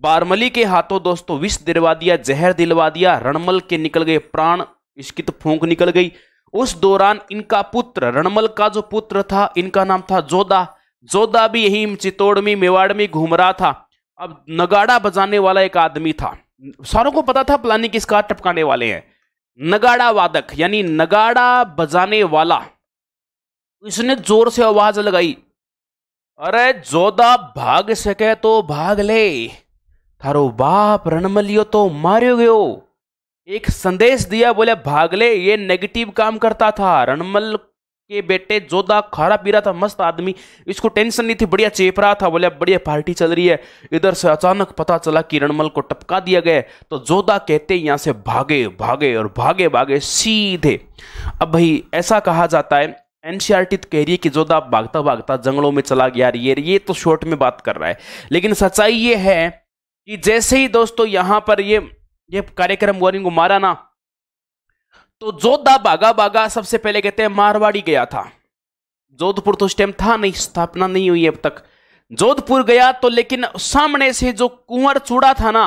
बारमली के हाथों दोस्तों विष दिलवा दिया, जहर दिलवा दिया, रणमल के निकल गए प्राण, इसकी तो फूंक निकल गई। उस दौरान इनका पुत्र, रणमल का जो पुत्र था, इनका नाम था जोधा। जोधा भी यही चित्तौड़ में, मेवाड़ में घूम रहा था। अब नगाड़ा बजाने वाला एक आदमी था, सारों को पता था प्लानिंग किसका टपकाने वाले हैं, नगाड़ा वादक यानी नगाड़ा बजाने वाला। इसने जोर से आवाज लगाई, अरे जोधा भाग सके तो भाग ले, थारो बाप रणमलियो तो मारियो गयो। एक संदेश दिया, बोले भाग ले। ये नेगेटिव काम करता था, रणमल के बेटे जोधा खारा पी रहा था, मस्त आदमी, इसको टेंशन नहीं थी, बढ़िया चेप रहा था, बोले बढ़िया पार्टी चल रही है। इधर से अचानक पता चला कि रणमल को टपका दिया गया, तो जोधा कहते यहां से भागे भागे और भागे भागे सीधे। अब भाई ऐसा कहा जाता है, एनसीईआरटी कह रही है कि जोधा भागता भागता जंगलों में चला गया, ये तो शॉर्ट में बात कर रहा है, लेकिन सच्चाई ये है कि जैसे ही दोस्तों यहां पर ये कार्यक्रम वारिंग को मारा ना, तो जोधा भागा भागा, सबसे पहले कहते हैं मारवाड़ी गया था। जोधपुर तो उस टाइम था नहीं, स्थापना नहीं हुई अब तक। जोधपुर गया तो, लेकिन सामने से जो कुंवर चूड़ा था ना,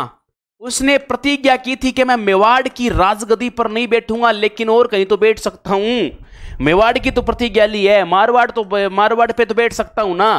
उसने प्रतिज्ञा की थी कि मैं मेवाड़ की राजगद्दी पर नहीं बैठूंगा, लेकिन और कहीं तो बैठ सकता हूं। मेवाड़ की तो प्रतिज्ञा ली है, मारवाड़ पे तो बैठ सकता हूं ना।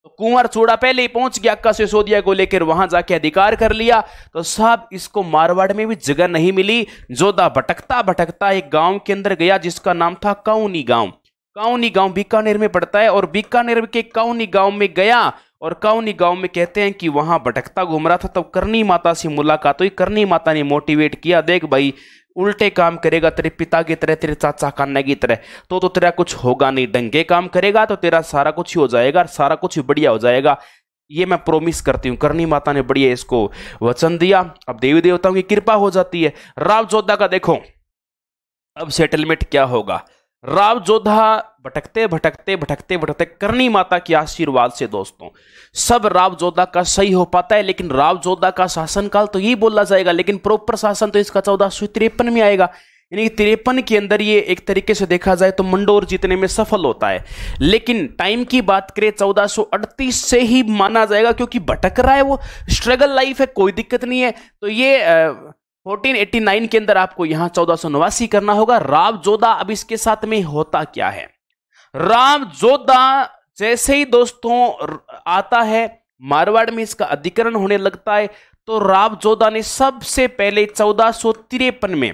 तो कुंवर चूड़ा पहले ही पहुंच गया अक्का सिसोदिया को लेकर, वहां जाके अधिकार कर लिया। तो साहब इसको मारवाड़ में भी जगह नहीं मिली। जोधा भटकता भटकता एक गांव के अंदर गया जिसका नाम था काउनी गांव। काउनी गांव बीकानेर में पड़ता है, और बीकानेर के काउनी गांव में गया, और काउनी गांव में कहते हैं कि वहां भटकता घूम रहा था, तब करनी माता से मुलाकात हुई। करनी माता ने मोटिवेट किया, देख भाई उल्टे काम करेगा तेरे पिता की तरह, तेरे चाचा कान्ना की तरह, तो तेरा कुछ होगा नहीं, ढंगे काम करेगा तो तेरा सारा कुछ ही हो जाएगा, सारा कुछ ही बढ़िया हो जाएगा, ये मैं प्रोमिस करती हूँ। करनी माता ने बढ़िया इसको वचन दिया। अब देवी देवताओं की कृपा हो जाती है। राव जोधा का देखो अब सेटलमेंट क्या होगा। राव जोधा भटकते भटकते भटकते भटकते करनी माता के आशीर्वाद से दोस्तों सब राव जोधा का सही हो पाता है। लेकिन राव जोधा का शासनकाल तो यही बोला जाएगा, लेकिन प्रॉपर शासन तो इसका 1453 में आएगा। यानी 53 के अंदर ये एक तरीके से देखा जाए तो मंडोर जीतने में सफल होता है। लेकिन टाइम की बात करें 1438 से ही माना जाएगा, क्योंकि भटक रहा है वो, स्ट्रगल लाइफ है, कोई दिक्कत नहीं है। तो ये 1489 के अंदर आपको यहां 1489 करना होगा। राव जोधा अब इसके साथ में होता क्या है, राव जोधा जैसे ही दोस्तों आता है मारवाड़ में इसका अधिकरण होने लगता है, तो राव जोधा ने सबसे पहले 1453 में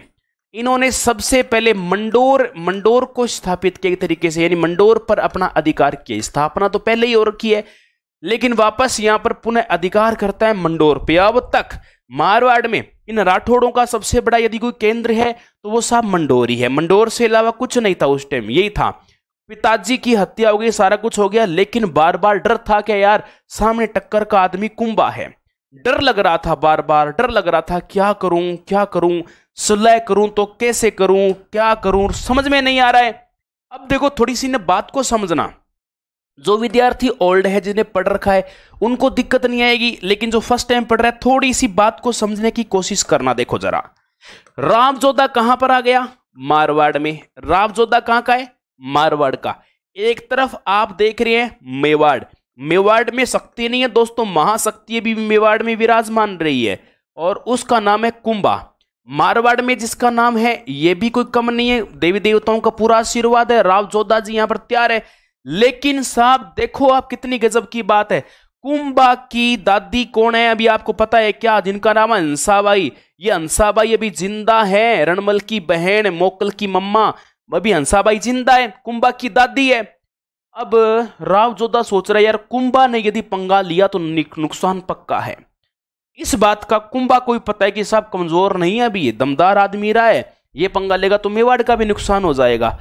इन्होंने सबसे पहले मंडोर को स्थापित किया एक तरीके से, यानी मंडोर पर अपना अधिकार किया। स्थापना तो पहले ही हो रखी है, लेकिन वापस यहां पर पुनः अधिकार करता है मंडोर पे। अब तक मारवाड़ में इन राठौड़ों का सबसे बड़ा यदि कोई केंद्र है तो वो साहब मंडोर ही है। मंडोर से अलावा कुछ नहीं था उस टाइम, यही था। पिताजी की हत्या हो गई, सारा कुछ हो गया, लेकिन बार बार डर था कि यार सामने टक्कर का आदमी कुंभा है। डर लग रहा था, बार बार डर लग रहा था, क्या करूं, सुलह करूं तो कैसे करूं, क्या करूं, समझ में नहीं आ रहा है। अब देखो थोड़ी सी ने बात को समझना, जो विद्यार्थी ओल्ड है जिन्हें पढ़ रखा है उनको दिक्कत नहीं आएगी, लेकिन जो फर्स्ट टाइम पढ़ रहा है थोड़ी सी बात को समझने की कोशिश करना। देखो जरा, रावजोधा कहां पर आ गया? मारवाड़ में। रावजोधा कहां का है? मारवाड़ का। एक तरफ आप देख रहे हैं मेवाड़, मेवाड़ में शक्ति नहीं है दोस्तों, महाशक्ति भी मेवाड़ में विराजमान रही है और उसका नाम है कुंभा। मारवाड़ में जिसका नाम है यह भी कोई कम नहीं है, देवी देवताओं का पूरा आशीर्वाद है, रावजोधा जी यहां पर तैयार है। लेकिन साहब देखो आप कितनी गजब की बात है, कुंभा की दादी कौन है अभी आपको पता है क्या? जिनका नाम है हंसाबाई। ये हंसाबाई अभी जिंदा है, रणमल की बहन, मोकल की मम्मा, अभी हंसाबाई जिंदा है, कुंभा की दादी है। अब रावजोधा सोच रहा है यार कुंभा ने यदि पंगा लिया तो नुकसान पक्का है। इस बात का कुंभा को भी पता है कि साहब कमजोर नहीं है, अभी दमदार आदमी रहा है, ये पंगा लेगा तो मेवाड़ का भी नुकसान हो जाएगा।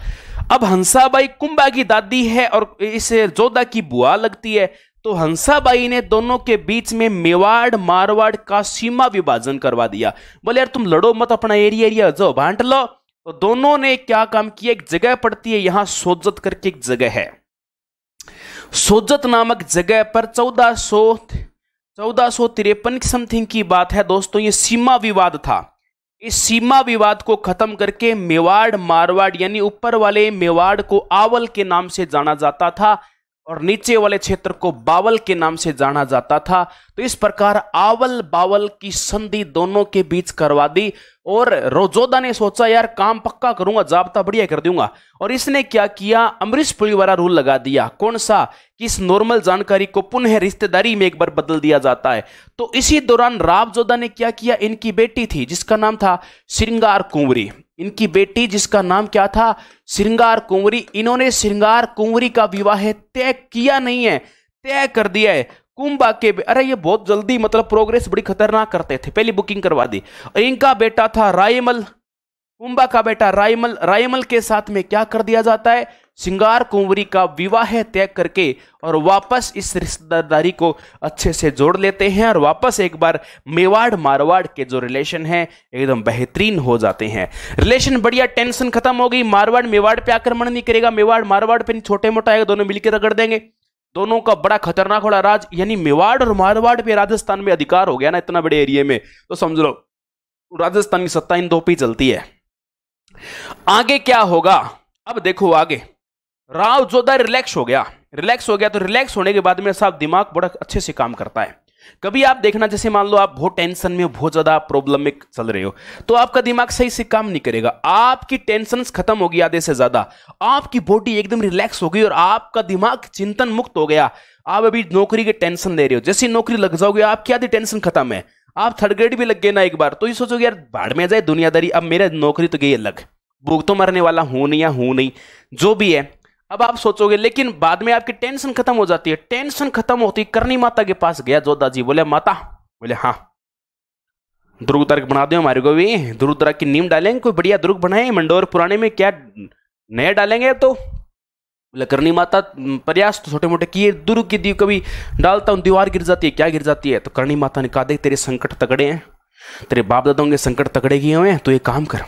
अब हंसाबाई कुंभा की दादी है और इस जोधा की बुआ लगती है, तो हंसाबाई ने दोनों के बीच में मेवाड़ मारवाड़ का सीमा विभाजन करवा दिया। बोले यार तुम लड़ो मत, अपना एरिया जो बांट लो। तो दोनों ने क्या काम किया, एक जगह पड़ती है यहां सोजत करके एक जगह है, सोजत नामक जगह पर 1453 की समथिंग की बात है दोस्तों, ये सीमा विवाद था। इस सीमा विवाद को खत्म करके मेवाड़ मारवाड़ यानी ऊपर वाले मेवाड़ को आवल के नाम से जाना जाता था और नीचे वाले क्षेत्र को बावल के नाम से जाना जाता था। तो इस प्रकार आवल बावल की संधि दोनों के बीच करवा दी और रोजोधा ने सोचा यार काम पक्का करूंगा, जाब्ता बढ़िया कर दूंगा। और इसने क्या किया, अमरीश पुरी वाला रूल लगा दिया। कौन सा? कि इस नॉर्मल जानकारी को पुनः रिश्तेदारी में एक बार बदल दिया जाता है। तो इसी दौरान रावजोधा ने क्या किया, इनकी बेटी थी जिसका नाम था श्रृंगार कुंवरी, इनकी बेटी जिसका नाम क्या था, श्रृंगार कुंवरी, इन्होंने श्रृंगार कुंवरी का विवाह तय किया नहीं है, तय कर दिया है कुंभा के। अरे ये बहुत जल्दी मतलब प्रोग्रेस बड़ी खतरनाक करते थे, पहली बुकिंग करवा दी। इनका बेटा था रायमल, कुंभा का बेटा रायमल, रायमल के साथ में क्या कर दिया जाता है, श्रृंगार कुंवरी का विवाह तय करके और वापस इस रिश्तेदारी को अच्छे से जोड़ लेते हैं और वापस एक बार मेवाड़ मारवाड़ के जो रिलेशन है एकदम बेहतरीन हो जाते हैं। रिलेशन बढ़िया, टेंशन खत्म हो गई, मारवाड़ मेवाड़ पे आक्रमण नहीं करेगा, मेवाड़ मारवाड़ पे छोटे मोटा आएगा, दोनों मिलकर रगड़ देंगे। दोनों का बड़ा खतरनाक वाला राज, यानी मेवाड़ और मारवाड़ पे राजस्थान में अधिकार हो गया ना इतना बड़े एरिया में, तो समझ लो राजस्थान की सत्ता इन दो पे चलती है। आगे क्या होगा, अब देखो आगे रावजोधा रिलैक्स हो गया, तो रिलैक्स होने के बाद में साहब दिमाग बड़ा अच्छे से काम करता है। कभी आप देखना, जैसे मान लो आप बहुत टेंशन में, बहुत ज्यादा प्रॉब्लम में चल रहे हो, तो आपका दिमाग सही से काम नहीं करेगा, आपकी टेंशन खत्म होगी आधे से ज्यादा, आपकी बॉडी एकदम रिलैक्स हो गई और आपका दिमाग चिंतन मुक्त हो गया। आप अभी नौकरी की टेंशन ले रहे हो, जैसे नौकरी लग जाओगे आपकी आधी टेंशन खत्म है। आप थर्ड ग्रेड भी लग गए ना एक बार, तो ये सोचोगे यार भाड़ में जाए दुनियादारी, अब मेरा नौकरी तो गई अलग, भूख तो मरने वाला हूं नहीं या हूं नहीं, जो भी है अब आप सोचोगे। लेकिन बाद में आपकी टेंशन खत्म हो जाती है। टेंशन खत्म होती, करनी माता के पास गया जोधा जी, बोले माता, बोले हाँ दुर्ग तर्क बना दो हमारे को भी, दुर्ग तर्क की नींव डालेंगे, कोई बढ़िया दुर्ग बनाए, मंडोर पुराने में क्या नया डालेंगे। तो बोले करनी माता प्रयास तो छोटे मोटे किए, दुर्ग की दी कभी डालता हूं दीवार गिर जाती है, क्या गिर जाती है। तो करनी माता ने कहा देख तेरे संकट तगड़े हैं, तेरे बाप दादाओं के संकट तगड़े किए हुए हैं, तो ये काम कर,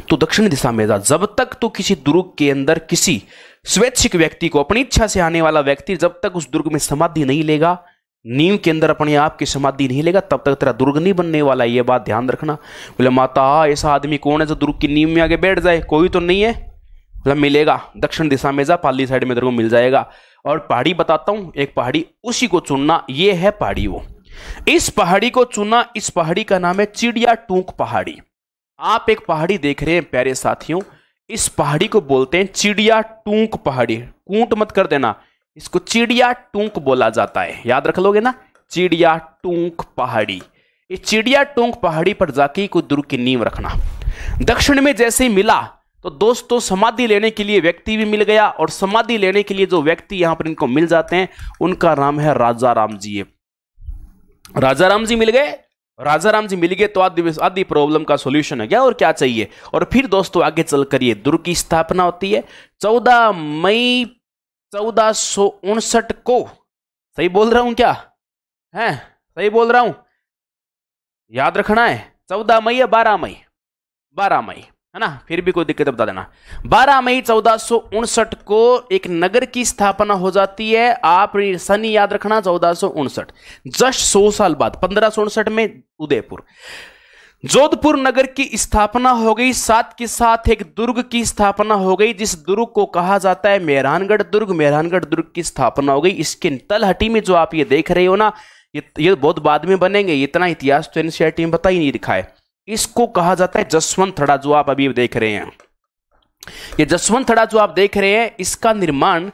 तो दक्षिण दिशा में जा, जब तक तो किसी दुर्ग के अंदर किसी स्वैच्छिक व्यक्ति को, अपनी इच्छा से आने वाला व्यक्ति जब तक उस दुर्ग में समाधि नहीं लेगा, नींव के अंदर अपने आप की समाधि नहीं लेगा, तब तक तेरा दुर्ग नहीं बनने वाला, ये बात ध्यान रखना। बोले माता ऐसा आदमी कौन है जो दुर्ग की नींव में आगे बैठ जाए, कोई तो नहीं है। बोला मिलेगा, दक्षिण दिशा में जा, पाली साइड में तेरे को मिल जाएगा। और पहाड़ी बताता हूं, एक पहाड़ी, उसी को चुनना, ये है पहाड़ी वो, इस पहाड़ी को चुना। इस पहाड़ी का नाम है चिड़िया टूंक पहाड़ी। आप एक पहाड़ी देख रहे हैं प्यारे साथियों, इस पहाड़ी को बोलते हैं चिड़िया टूंक पहाड़ी, कूट मत कर देना, इसको चिड़िया टूंक बोला जाता है, याद रख लोगे ना, चिड़िया टूंक पहाड़ी। इस चिड़िया टूंक पहाड़ी पर जाके कोई दुर्ग की नींव रखना। दक्षिण में जैसे ही मिला तो दोस्तों समाधि लेने के लिए व्यक्ति भी मिल गया, और समाधि लेने के लिए जो व्यक्ति यहां पर इनको मिल जाते हैं उनका नाम है राजा राम जी। राजा राम जी मिल गए, राजा राम जी मिल गए तो आदि प्रॉब्लम का सॉल्यूशन है क्या, और क्या चाहिए। और फिर दोस्तों आगे चलकर ये दुर्ग की स्थापना होती है 14 मई 1459 को। सही बोल रहा हूं क्या है, सही बोल रहा हूं, याद रखना है 14 मई या 12 मई, 12 मई है ना, फिर भी कोई दिक्कत है बता देना। 12 मई 1459 को एक नगर की स्थापना हो जाती है। आप सन याद रखना 1459, जस्ट 100 साल बाद 1559 में उदयपुर जोधपुर नगर की स्थापना हो गई। साथ के साथ एक दुर्ग की स्थापना हो गई, जिस दुर्ग को कहा जाता है मेहरानगढ़ दुर्ग। मेहरानगढ़ दुर्ग की स्थापना हो गई। इसके तलहटी में जो आप ये देख रहे हो ना, ये बहुत बाद में बनेंगे, इतना इतिहास तो एनसीईआरटी में बता ही नहीं दिखा है। इसको कहा जाता है जसवंत थड़ा, जो आप अभी देख रहे हैं। ये जसवंत थड़ा जो आप देख रहे हैं, इसका निर्माण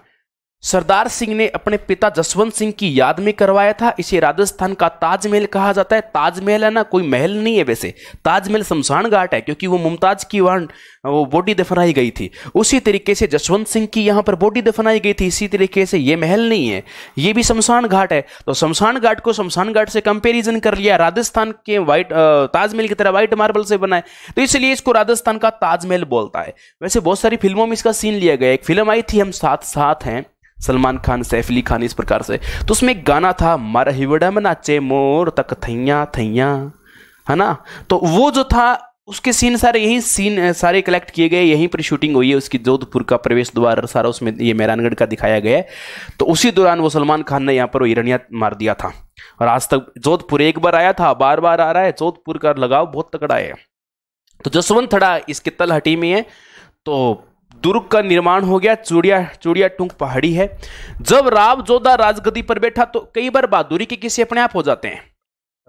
सरदार सिंह ने अपने पिता जसवंत सिंह की याद में करवाया था। इसे राजस्थान का ताजमहल कहा जाता है। ताजमहल है ना, कोई महल नहीं है वैसे, ताजमहल शमशान घाट है, क्योंकि वो मुमताज की वहां वो बॉडी दफनाई गई थी। उसी तरीके से जसवंत सिंह की यहां पर बॉडी दफनाई गई थी। इसी तरीके से ये महल नहीं है, ये भी शमशान घाट है। तो शमशान घाट को शमशान घाट से कंपेरिजन कर लिया, राजस्थान के व्हाइट ताजमहल की तरह व्हाइट मार्बल से बना है, तो इसलिए इसको राजस्थान का ताजमहल बोलता है। वैसे बहुत सारी फिल्मों में इसका सीन लिया गया। एक फिल्म आई थी हम साथ साथ हैं, सलमान खान, सैफ अली खान, इस प्रकार से। तो उसमें एक गाना था, मारा हिवड़ा में नाचे मोर तक थैया थैया, है ना। तो वो जो था उसके सीन सारे यही सीन सारे कलेक्ट किए गए, यहीं पर शूटिंग हुई है। उसकी जोधपुर का प्रवेश द्वार सारा उसमें ये मेहरानगढ़ का दिखाया गया है। तो उसी दौरान वो सलमान खान ने यहाँ पर वो हिरण्या मार दिया था। और आज तक जोधपुर एक बार आया था, बार बार आ रहा है। जोधपुर का लगाव बहुत तगड़ा है। तो जसवंत थड़ा इसके तलहटी में है। तो दुर्ग का निर्माण हो गया। चूड़िया टूंक पहाड़ी है। जब राव जोधा राजगद्दी पर बैठा तो कई बार बहादुरी के किस्से अपने आप हो जाते हैं।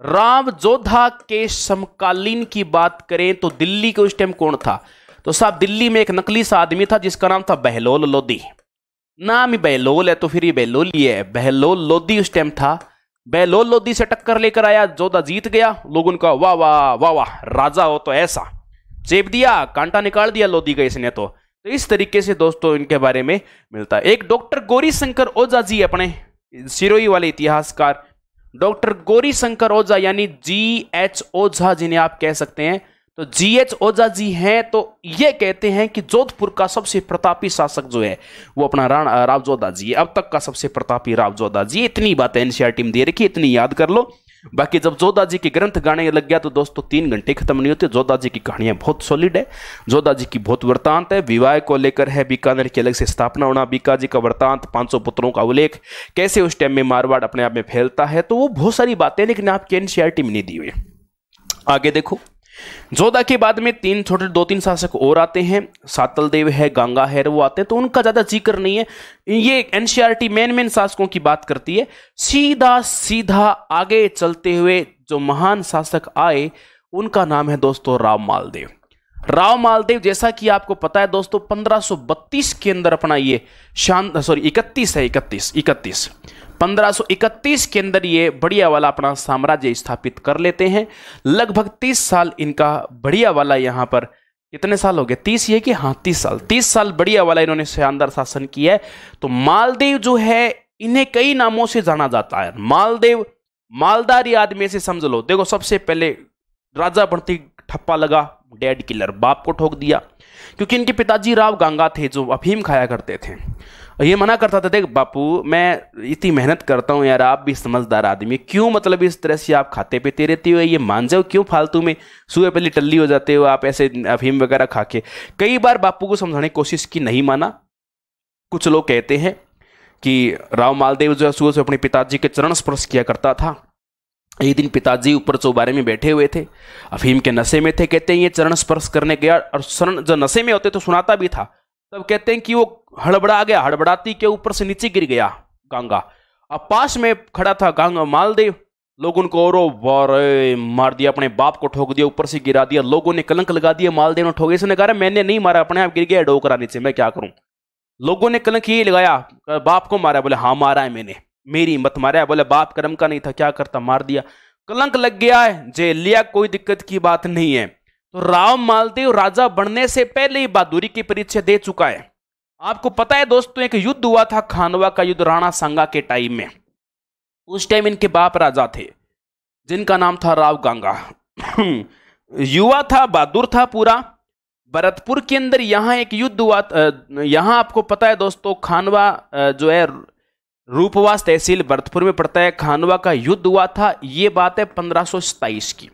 राव जोधा के समकालीन की बात करें तो दिल्ली के उस टाइम कौन था, तो साहब दिल्ली में एक नकली सा आदमी था जिसका नाम था बहलोल लोधी। नाम ही बहलोल है तो फिर ये बहलोल ही है। बहलोल लोधी उस टाइम था। बहलोल लोधी से टक्कर लेकर आया, जोधा जीत गया। लोगों ने कहा वाह वाह वाह वाह, राजा हो तो ऐसा, चेप दिया, कांटा निकाल दिया लोधी का इसने। तो इस तरीके से दोस्तों इनके बारे में मिलता है। एक डॉक्टर गौरी शंकर ओझा जी, अपने सिरोही वाले इतिहासकार डॉक्टर गौरी शंकर ओझा यानी GH ओझा जिन्हें आप कह सकते हैं, तो GH ओझा जी हैं। तो ये कहते हैं कि जोधपुर का सबसे प्रतापी शासक जो है वो अपना राव जोधा जी है। अब तक का सबसे प्रतापी राव जोधा जी। इतनी बात एनसीईआरटी में दे रखी, इतनी याद कर लो। बाकी जब जोधा जी के ग्रंथ गाने लग गया तो दोस्तों 3 घंटे खत्म नहीं होते। जोधा जी की कहानियां बहुत सॉलिड है, जोधा जी की बहुत वृत्तांत है। विवाह को लेकर है, बीकानेर की अलग से स्थापना होना, बीका जी का वृत्तांत, 500 पुत्रों का उल्लेख, कैसे उस टाइम में मारवाड़ अपने आप में फैलता है। तो वो बहुत सारी बातें, लेकिन आपकी एनसीईआरटी में नहीं दी हुई। आगे देखो, जोधा के बाद में 2-3 शासक और आते हैं। सातल देव है, गंगा है, वो आते हैं, तो उनका ज्यादा जिक्र नहीं है। ये एनसीईआरटी मेन शासकों की बात करती है। सीधा सीधा आगे चलते हुए जो महान शासक आए उनका नाम है दोस्तों राव मालदेव। राव मालदेव, जैसा कि आपको पता है दोस्तों, 1532 के अंदर अपना ये 31 1531 के अंदर ये बढ़िया वाला अपना साम्राज्य स्थापित कर लेते हैं। लगभग 30 साल इनका बढ़िया वाला, यहाँ पर कितने साल हो गए, 30 ये कि हाँ 30 साल बढ़िया वाला इन्होंने शानदार शासन किया है। तो मालदेव जो है, इन्हें कई नामों से जाना जाता है। मालदेव, मालदारी आदमी से समझ लो। देखो, सबसे पहले राजा बनती ठप्पा लगा, डैड किलर, बाप को ठोक दिया, क्योंकि इनके पिताजी राव गंगा थे जो अफीम खाया करते थे। ये मना करता था, देख बापू मैं इतनी मेहनत करता हूँ यार, आप भी समझदार आदमी, क्यों मतलब इस तरह से आप खाते पीते रहते हो, ये मान जाओ, क्यों फालतू में सुबह पहले टल्ली हो जाते हो आप ऐसे अफीम वगैरह खा के। कई बार बापू को समझाने की कोशिश की, नहीं माना। कुछ लोग कहते हैं कि राव मालदेव जो है सुबह से अपने पिताजी के चरण स्पर्श किया करता था। एक दिन पिताजी ऊपर चौबारे में बैठे हुए थे, अफीम के नशे में थे। कहते हैं ये चरण स्पर्श करने गया, और शरण जो नशे में होते तो सुनाता भी था। तब कहते हैं कि वो हड़बड़ा गया, हड़बड़ाती के ऊपर से नीचे गिर गया गंगा। अब पास में खड़ा था गंगा मालदेव। लोगों को और मार दिया, अपने बाप को ठोक दिया, ऊपर से गिरा दिया। लोगों ने कलंक लगा दिया, मालदेव ने ठोके। इसने कहा मैंने नहीं मारा, अपने आप गिर गया डोकरा नीचे, मैं क्या करूं। लोगों ने कलंक ये लगाया, बाप को मारा, बोले हाँ मारा है मैंने, मेरी हिम्मत मारा है। बोले बाप कर्म का नहीं था, क्या करता, मार दिया। कलंक लग गया है, जेल लिया, कोई दिक्कत की बात नहीं है। तो राव मालदेव राजा बनने से पहले ही बहादुरी की परीक्षा दे चुका है। आपको पता है दोस्तों, एक युद्ध हुआ था खानवा का युद्ध राणा सांगा के टाइम में। उस टाइम इनके बाप राजा थे जिनका नाम था राव गांगा। युवा था, बहादुर था पूरा। भरतपुर के अंदर यहां एक युद्ध हुआ। यहां आपको पता है दोस्तों, खानवा जो है रूपवास तहसील भरतपुर में पड़ता है, खानवा का युद्ध हुआ था। ये बात है 1527 की।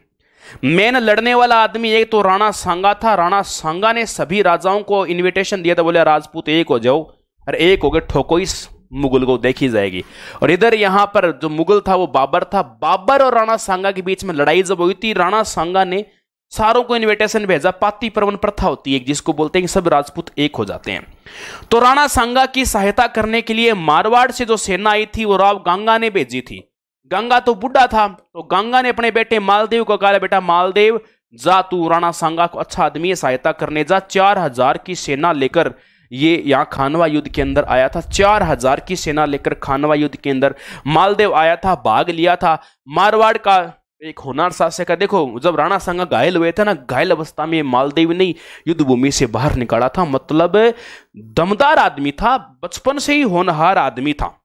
मेन लड़ने वाला आदमी एक तो राणा सांगा था। राणा सांगा ने सभी राजाओं को इनविटेशन दिया था, बोले राजपूत एक हो जाओ, अरे एक हो गए ठोको इस मुगल को, देखी जाएगी। और इधर यहां पर जो मुगल था वो बाबर था। बाबर और राणा सांगा के बीच में लड़ाई जब हुई थी, राणा सांगा ने सारों को इनविटेशन भेजा। पाती परवन प्रथा होती है जिसको बोलते हैं कि सब राजपूत एक हो जाते हैं। तो राणा सांगा की सहायता करने के लिए मारवाड़ से जो सेना आई थी वो राव गांगा ने भेजी थी। गांगा तो बुढ़ा था, तो गांगा ने अपने बेटे मालदेव को कहा, बेटा मालदेव जा, तू राणा सांगा को अच्छा आदमी है, सहायता करने जा। 4000 की सेना लेकर ये यहाँ खानवा युद्ध के अंदर आया था। 4000 की सेना लेकर खानवा युद्ध के अंदर मालदेव आया था, भाग लिया था। मारवाड़ का एक होनार शासक है। देखो, जब राणा सांगा घायल हुए थे ना, घायल अवस्था में मालदेव ने युद्ध भूमि से बाहर निकाला था। मतलब दमदार आदमी था, बचपन से ही होनहार आदमी था।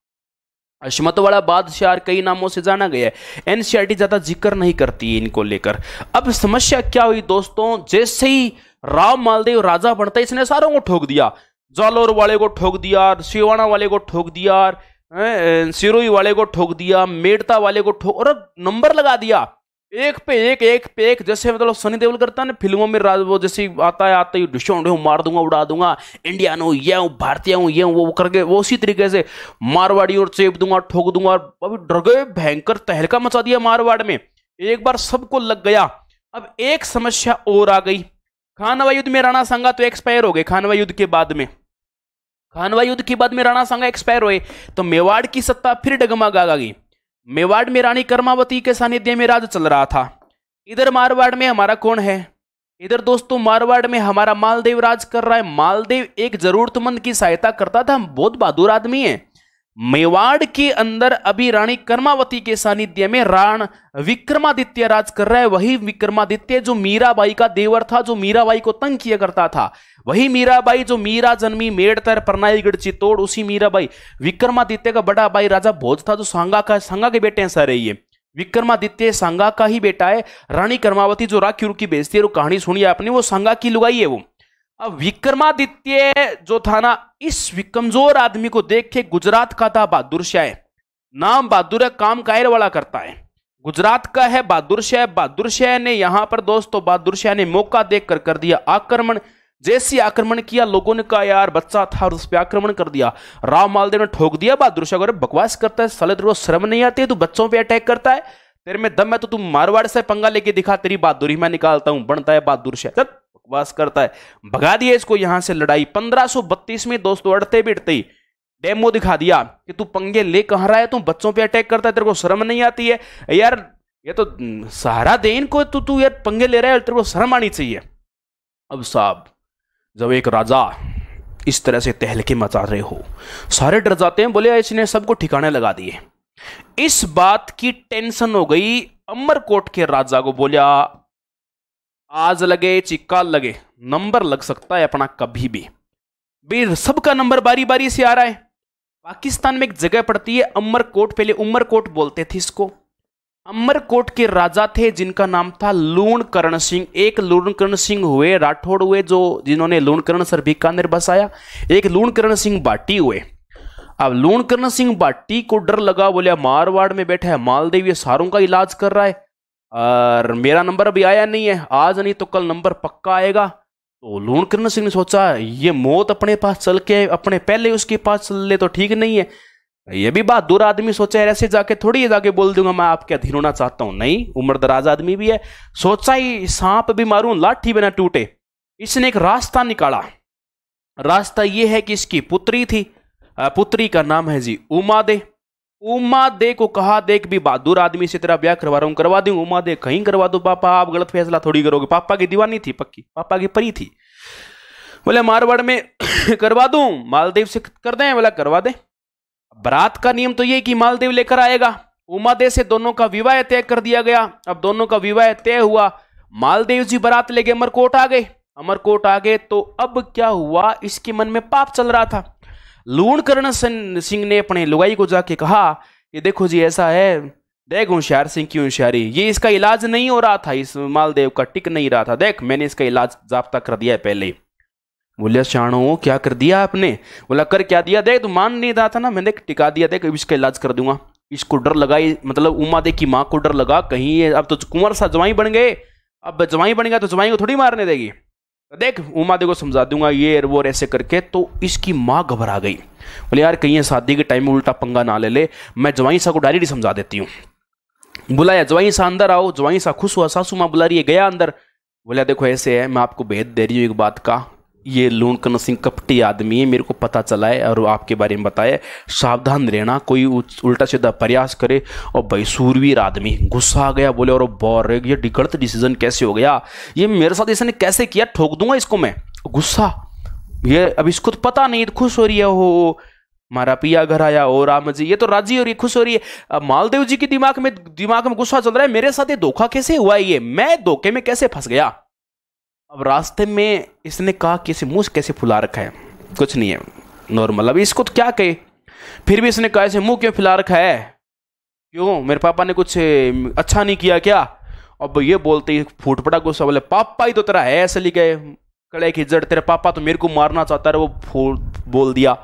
अशमत वाला बादशाह कई नामों से जाना गया है। एनसीईआरटी ज्यादा जिक्र नहीं करती है इनको लेकर। अब समस्या क्या हुई दोस्तों, जैसे ही राव मालदेव राजा बनता, इसने सारों को ठोक दिया। जालोर वाले को ठोक दिया, सिवाना वाले को ठोक दिया, सिरोही वाले को ठोक दिया, मेड़ता वाले को ठोक, और नंबर लगा दिया एक पे एक। जैसे मतलब सनी देओल करता है ना फिल्मों में, वो जैसे आता है डिशों मार दूंगा, उड़ा दूंगा, इंडियन हूँ, ये हूँ, भारतीय हूँ, ये हूँ, वो करके वो उसी तरीके से मारवाड़ी और चेप दूंगा, ठोक दूंगा। अभी डर गए, भयंकर तहलका मचा दिया मारवाड़ में। एक बार सबको लग गया। अब एक समस्या और आ गई। खानवा युद्ध में राणा सांगा तो एक्सपायर हो गए। खानवा युद्ध के बाद में राणा सांगा एक्सपायर हुए, तो मेवाड़ की सत्ता फिर डगमगा गई। मेवाड़ में रानी कर्मावती के सानिध्य में राज चल रहा था। इधर मारवाड़ में हमारा कौन है? इधर दोस्तों मारवाड़ में हमारा मालदेव राज कर रहा है। मालदेव एक जरूरतमंद की सहायता करता था, बहुत बहादुर आदमी है। मेवाड़ के अंदर अभी रानी कर्मावती के सानिध्य में राण विक्रमादित्य राज कर रहा है। वही विक्रमादित्य जो मीराबाई का देवर था, जो मीराबाई को तंग किया करता था। वही मीराबाई जो मीरा जन्मी मेड़तर परनाईगढ़ चित्तौड़, उसी मीराबाई। विक्रमादित्य का बड़ा भाई राजा भोज था, जो सांगा के बेटे हैं सारे। ये विक्रमादित्य सांगा का ही बेटा है। रानी कर्मावती जो राखी रुकी बेचती है, वो कहानी सुनिए आपने, वो सांगा की लुगाई है वो। अब विक्रमादित्य जो था ना, इस कमजोर आदमी को देख के गुजरात का था बहादुर शाह। नाम बहादुर है, काम कायर वाला करता है। गुजरात का है बहादुर शाह। बहादुर शाह ने यहां पर दोस्तों, बहादुर शाह ने मौका देखकर कर दिया आक्रमण। जैसे आक्रमण किया, लोगों ने कहा यार बच्चा था और उस पर आक्रमण कर दिया। राव मालदेव ने ठोक दिया बहादुर शाह को, बकवास करता है साले, तेरे को शर्म नहीं आती है, तू बच्चों पे अटैक करता है, तेरे में दम है तो तू मारवाड़ से पंगा लेके दिखा, तेरी बहादुरी मैं निकालता हूं। बनता है बहादुर शाह, बकवास करता है। भगा दिया इसको यहां से। लड़ाई 1532 में दोस्तों, अड़ते बिड़ते ही डेमो दिखा दिया कि तू पंगे ले कहां रहा है, तू बच्चों पे अटैक करता है, तेरे को शर्म नहीं आती है यार, ये तो सहारा दे इनको, तू यार पंगे ले रहा है, तेरे को शर्म आनी चाहिए। अब साहब, जब एक राजा इस तरह से तहलके मचा रहे हो, सारे डर जाते हैं, बोले इसने सबको ठिकाने लगा दिए। इस बात की टेंशन हो गई अमरकोट के राजा को। बोलिया आज लगे चिक्का लगे, नंबर लग सकता है अपना कभी भी। सबका नंबर बारी बारी से आ रहा है। पाकिस्तान में एक जगह पड़ती है अमरकोट, पहले उमरकोट बोलते थे इसको। अमरकोट के राजा थे जिनका नाम था लूणकरण सिंह। एक लूणकरण सिंह हुए राठौड़ हुए, जो जिन्होंने लूणकरण सर बीकानेर बसाया। एक लूणकरण सिंह बाटी हुए। अब लूणकरण सिंह बाटी को डर लगा, बोलिया मारवाड़ में बैठा है मालदेव, ये सारों का इलाज कर रहा है और मेरा नंबर अभी आया नहीं है, आज नहीं तो कल नंबर पक्का आएगा। तो लूणकरण सिंह ने सोचा ये मौत अपने पास चल के अपने पहले उसके पास चल ले तो ठीक नहीं है। ये भी बहादुर आदमी सोचा है, ऐसे जाके थोड़ी जाके बोल दूंगा मैं आपके अधीन होना चाहता हूं। नहीं, उम्रदराज आदमी भी है। सोचा ही सांप भी मारूं लाठी बिना टूटे। इसने एक रास्ता निकाला। रास्ता यह है कि इसकी पुत्री थी, पुत्री का नाम है जी उमा दे। उमा दे को कहा, देख भी बहादुर आदमी से तेरा ब्याह करवा रहा हूं, करवा दूं। उमा दे कहीं करवा दो पापा, आप गलत फैसला थोड़ी करोगे। पापा की दीवानी थी पक्की, पापा की परी थी। बोले मारवाड़ में करवा दूं, मालदेव से कर दें, बोला करवा दे। बारात का नियम तो ये कि मालदेव लेकर आएगा। उमा दे से दोनों का विवाह तय कर दिया गया। अब दोनों का विवाह तय हुआ। मालदेव जी बारात लेके अमरकोट आ गए। अमरकोट आ गए तो अब क्या हुआ, इसके मन में पाप चल रहा था। लूणकरण सिंह ने अपने लुगाई को जाके कहा कि देखो जी ऐसा है, देख होशियार सिंह की होशियारी, ये इसका इलाज नहीं हो रहा था, इस मालदेव का टिक नहीं रहा था, देख मैंने इसका इलाज जाब्ता कर दिया है पहले ही। बोले शाणो क्या कर दिया आपने? बोला कर क्या दिया, देख तू मान नहीं रहा था ना, मैंने टिका दिया, देख इसका इलाज कर दूंगा। इसको डर लगा, मतलब उमा देव की माँ को डर लगा कहीं ये अब तो कुंवर सा जवाई बन गए, अब जवाई बन गया तो जवाई को थोड़ी मारने देगी, देख उमा देव को समझा दूंगा ये वो ऐसे करके। तो इसकी माँ घबरा गई, बोले यार कहीं शादी के टाइम में उल्टा पंगा ना ले ले, मैं जवाई सा को डायरेक्ट समझा देती हूँ। बुलाया जवाई सा, अंदर आओ। जवाई सा खुश हुआ, सासू माँ बुला रही है, गया अंदर। बोला देखो ऐसे है, मैं आपको भेद दे रही हूँ एक बात का, ये लूणकरण सिंह कपटी आदमी है, मेरे को पता चला है और आपके बारे में बताया, सावधान रहना, कोई उल्टा सीधा प्रयास करे। और भाई सूरवीर आदमी गुस्सा आ गया, बोले और बोर ये गलत डिसीजन कैसे हो गया, ये मेरे साथ इसने कैसे किया, ठोक दूंगा इसको मैं। गुस्सा, ये अब इसको तो पता नहीं, तो खुश हो रही है, हो हमारा पिया घर आया और राम जी, ये तो राजी हो रही है, खुश हो रही है। अब मालदेव जी के दिमाग में गुस्सा चल रहा है, मेरे साथ ये धोखा कैसे हुआ, ये मैं धोखे में कैसे फंस गया। अब रास्ते में इसने कहा कि इसे मुंह कैसे फुला रखा है, कुछ नहीं है नॉर्मल, अब इसको तो क्या कहे। फिर भी इसने कहा ऐसे मुंह क्यों फुला रखा है, क्यों मेरे पापा ने कुछ अच्छा नहीं किया क्या? अब ये बोलते ही फूट पड़ा गुस्सा, बोले पापा ही तो तेरा है असली गए कड़े की जड़, तेरे पापा तो मेरे को मारना चाहता है, वो बोल दिया।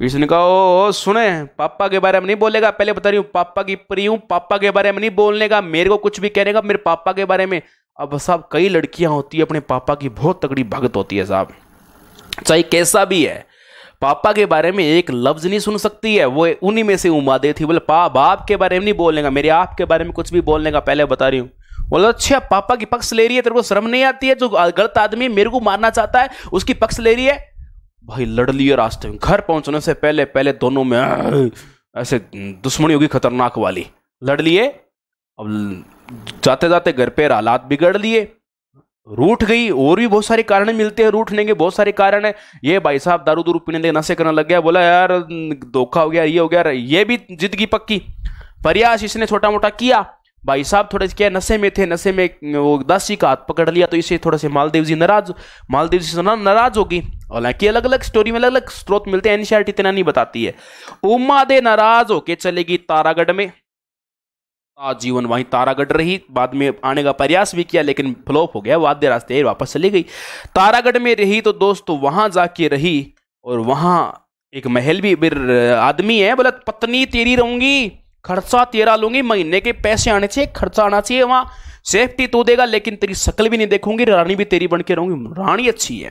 इसने कहा ओ सुने, पापा के बारे में नहीं बोलेगा, पहले बता रही हूँ पापा की प्रिय हूँ, पापा के बारे में नहीं बोलने का, मेरे को कुछ भी कहने का मेरे पापा के बारे में। अब साहब कई लड़कियां होती है अपने पापा की बहुत तगड़ी भगत होती है साहब, चाहे कैसा भी है, पापा के बारे में एक लफ्ज नहीं सुन सकती है, वो उन्हीं में से उमा दे थी। बोले बाप के बारे में नहीं बोलने का, मेरे आप के बारे में कुछ भी बोलने का, पहले बता रही हूँ। बोला अच्छा पापा की पक्ष ले रही है, तेरे को शर्म नहीं आती है, जो गलत आदमी मेरे को मारना चाहता है उसकी पक्ष ले रही है। भाई लड़ लिए रास्ते में, घर पहुंचने से पहले पहले दोनों में ऐसे दुश्मनी होगी खतरनाक वाली, लड़ लिए। अब जाते जाते घर पे हालात बिगड़ लिए, रूठ गई। और भी बहुत सारे कारण मिलते हैं रूठने के, बहुत सारे कारण है। ये भाई साहब दारू दूरू पीने लगे, नशे करने लग गया, बोला यार धोखा हो गया, ये हो गया, ये भी जिद की पक्की। प्रयास इसने छोटा मोटा किया, भाई साहब थोड़े क्या नशे में थे, नशे में वो दासी का हाथ पकड़ लिया, तो इसे थोड़े से मालदेव जी नाराज होगी। हालांकि अलग अलग स्टोरी में अलग अलग स्रोत मिलते हैं, एनसीईआरटी इतना नहीं बताती है। उमा दे नाराज होके चलेगी तारागढ़ में, आजीवन वहीं तारागढ़ रही, बाद में आने का प्रयास भी किया लेकिन फ्लॉप हो गया, वाद्य रास्ते वापस चली गई। तारागढ़ में रही तो दोस्तों वहां जाके रही, और वहां एक महल भी आदमी है, बोला पत्नी तेरी रहूंगी, खर्चा तेरा लूंगी, महीने के पैसे आने चाहिए, खर्चा आना चाहिए, वहां सेफ्टी तू देगा, लेकिन तेरी शक्ल भी नहीं देखूंगी, रानी भी तेरी बन के रहूंगी। रानी अच्छी है,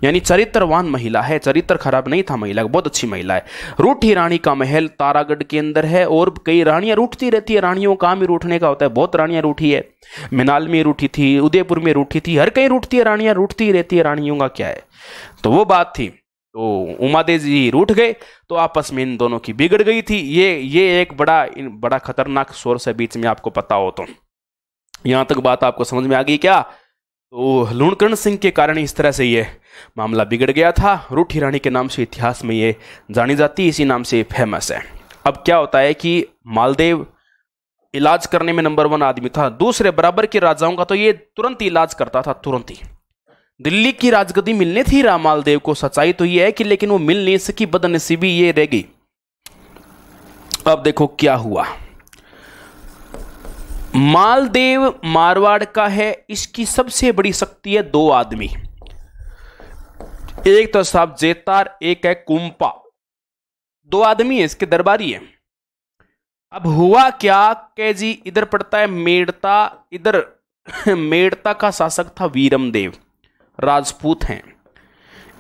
यानी चरित्रवान महिला है, चरित्र खराब नहीं था महिला का, बहुत अच्छी महिला है। रूठी रानी का महल तारागढ़ के अंदर है, और कई रानियां रूठती रहती है, रानियों का काम ही रूठने का होता है, बहुत रानियां रूठी है, मिनाल में रूठी थी, उदयपुर में रूठी थी, हर कहीं रूठती है, रानियां रूठती रहती है, रानियों का क्या है। तो वो बात थी, तो उमादेव जी रूठ गए, तो आपस में इन दोनों की बिगड़ गई थी। ये एक बड़ा खतरनाक सोर्स है, बीच में आपको पता हो तो। यहां तक बात आपको समझ में आ गई क्या? तो लूणकरण सिंह के कारण इस तरह से ये मामला बिगड़ गया था। रूठी रानी के नाम से इतिहास में ये जानी जाती, इसी नाम से फेमस है। अब क्या होता है कि मालदेव इलाज करने में नंबर 1 आदमी था, दूसरे बराबर के राजाओं का तो ये तुरंत इलाज करता था, तुरंत ही। दिल्ली की राजगद्दी मिलने थी राम मालदेव को, सच्चाई तो ये है कि लेकिन वो मिल नहीं सकी, बदनसीबी ये रह गई। अब देखो क्या हुआ। मालदेव मारवाड़ का है, इसकी सबसे बड़ी शक्ति है 2 आदमी, एक तो साहब जेतार, एक है कुंपा, 2 आदमी है इसके दरबारी है। अब हुआ क्या कि जी इधर पड़ता है मेड़ता, इधर मेड़ता का शासक था वीरमदेव, राजपूत हैं।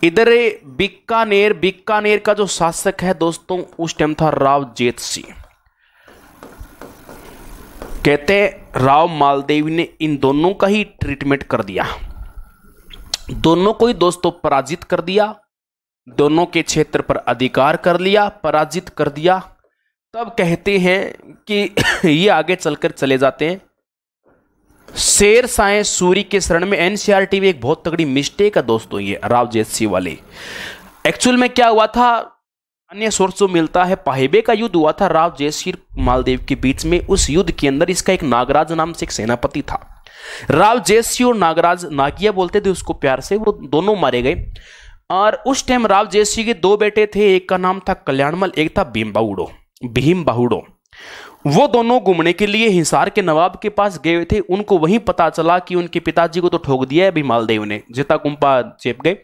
इधर बीकानेर का जो शासक है दोस्तों उस टाइम था राव जेत सिंह। कहते राव मालदेव ने इन दोनों का ही ट्रीटमेंट कर दिया, दोनों को ही दोस्तों पराजित कर दिया, दोनों के क्षेत्र पर अधिकार कर लिया, पराजित कर दिया। तब कहते हैं कि ये आगे चलकर चले जाते हैं शेर शाह सूरी के शरण में। एनसीईआरटी में एक बहुत तगड़ी मिस्टेक है दोस्तों ये राव जेत सिंह वाली। एक्चुअल में क्या हुआ था, अन्य सोर्स जो मिलता है, पाहिबे का युद्ध हुआ था राव जेत सिंह मालदेव के बीच में। उस युद्ध के अंदर इसका एक नागराज नाम से एक सेनापति था, राव जयसिंह और नागराज नागिया बोलते थे उसको प्यार से, वो दोनों मारे गए। और उस टाइम राव जयसिंह के दो बेटे थे, एक का नाम था कल्याणमल, एक था भीम बाहुड़ो। वो दोनों घूमने के लिए हिसार के नवाब के पास गए थे। उनको वहीं पता चला कि उनके पिताजी को तो ठोक दिया है अभी मालदेव ने, जिता कुंपा चेप गए।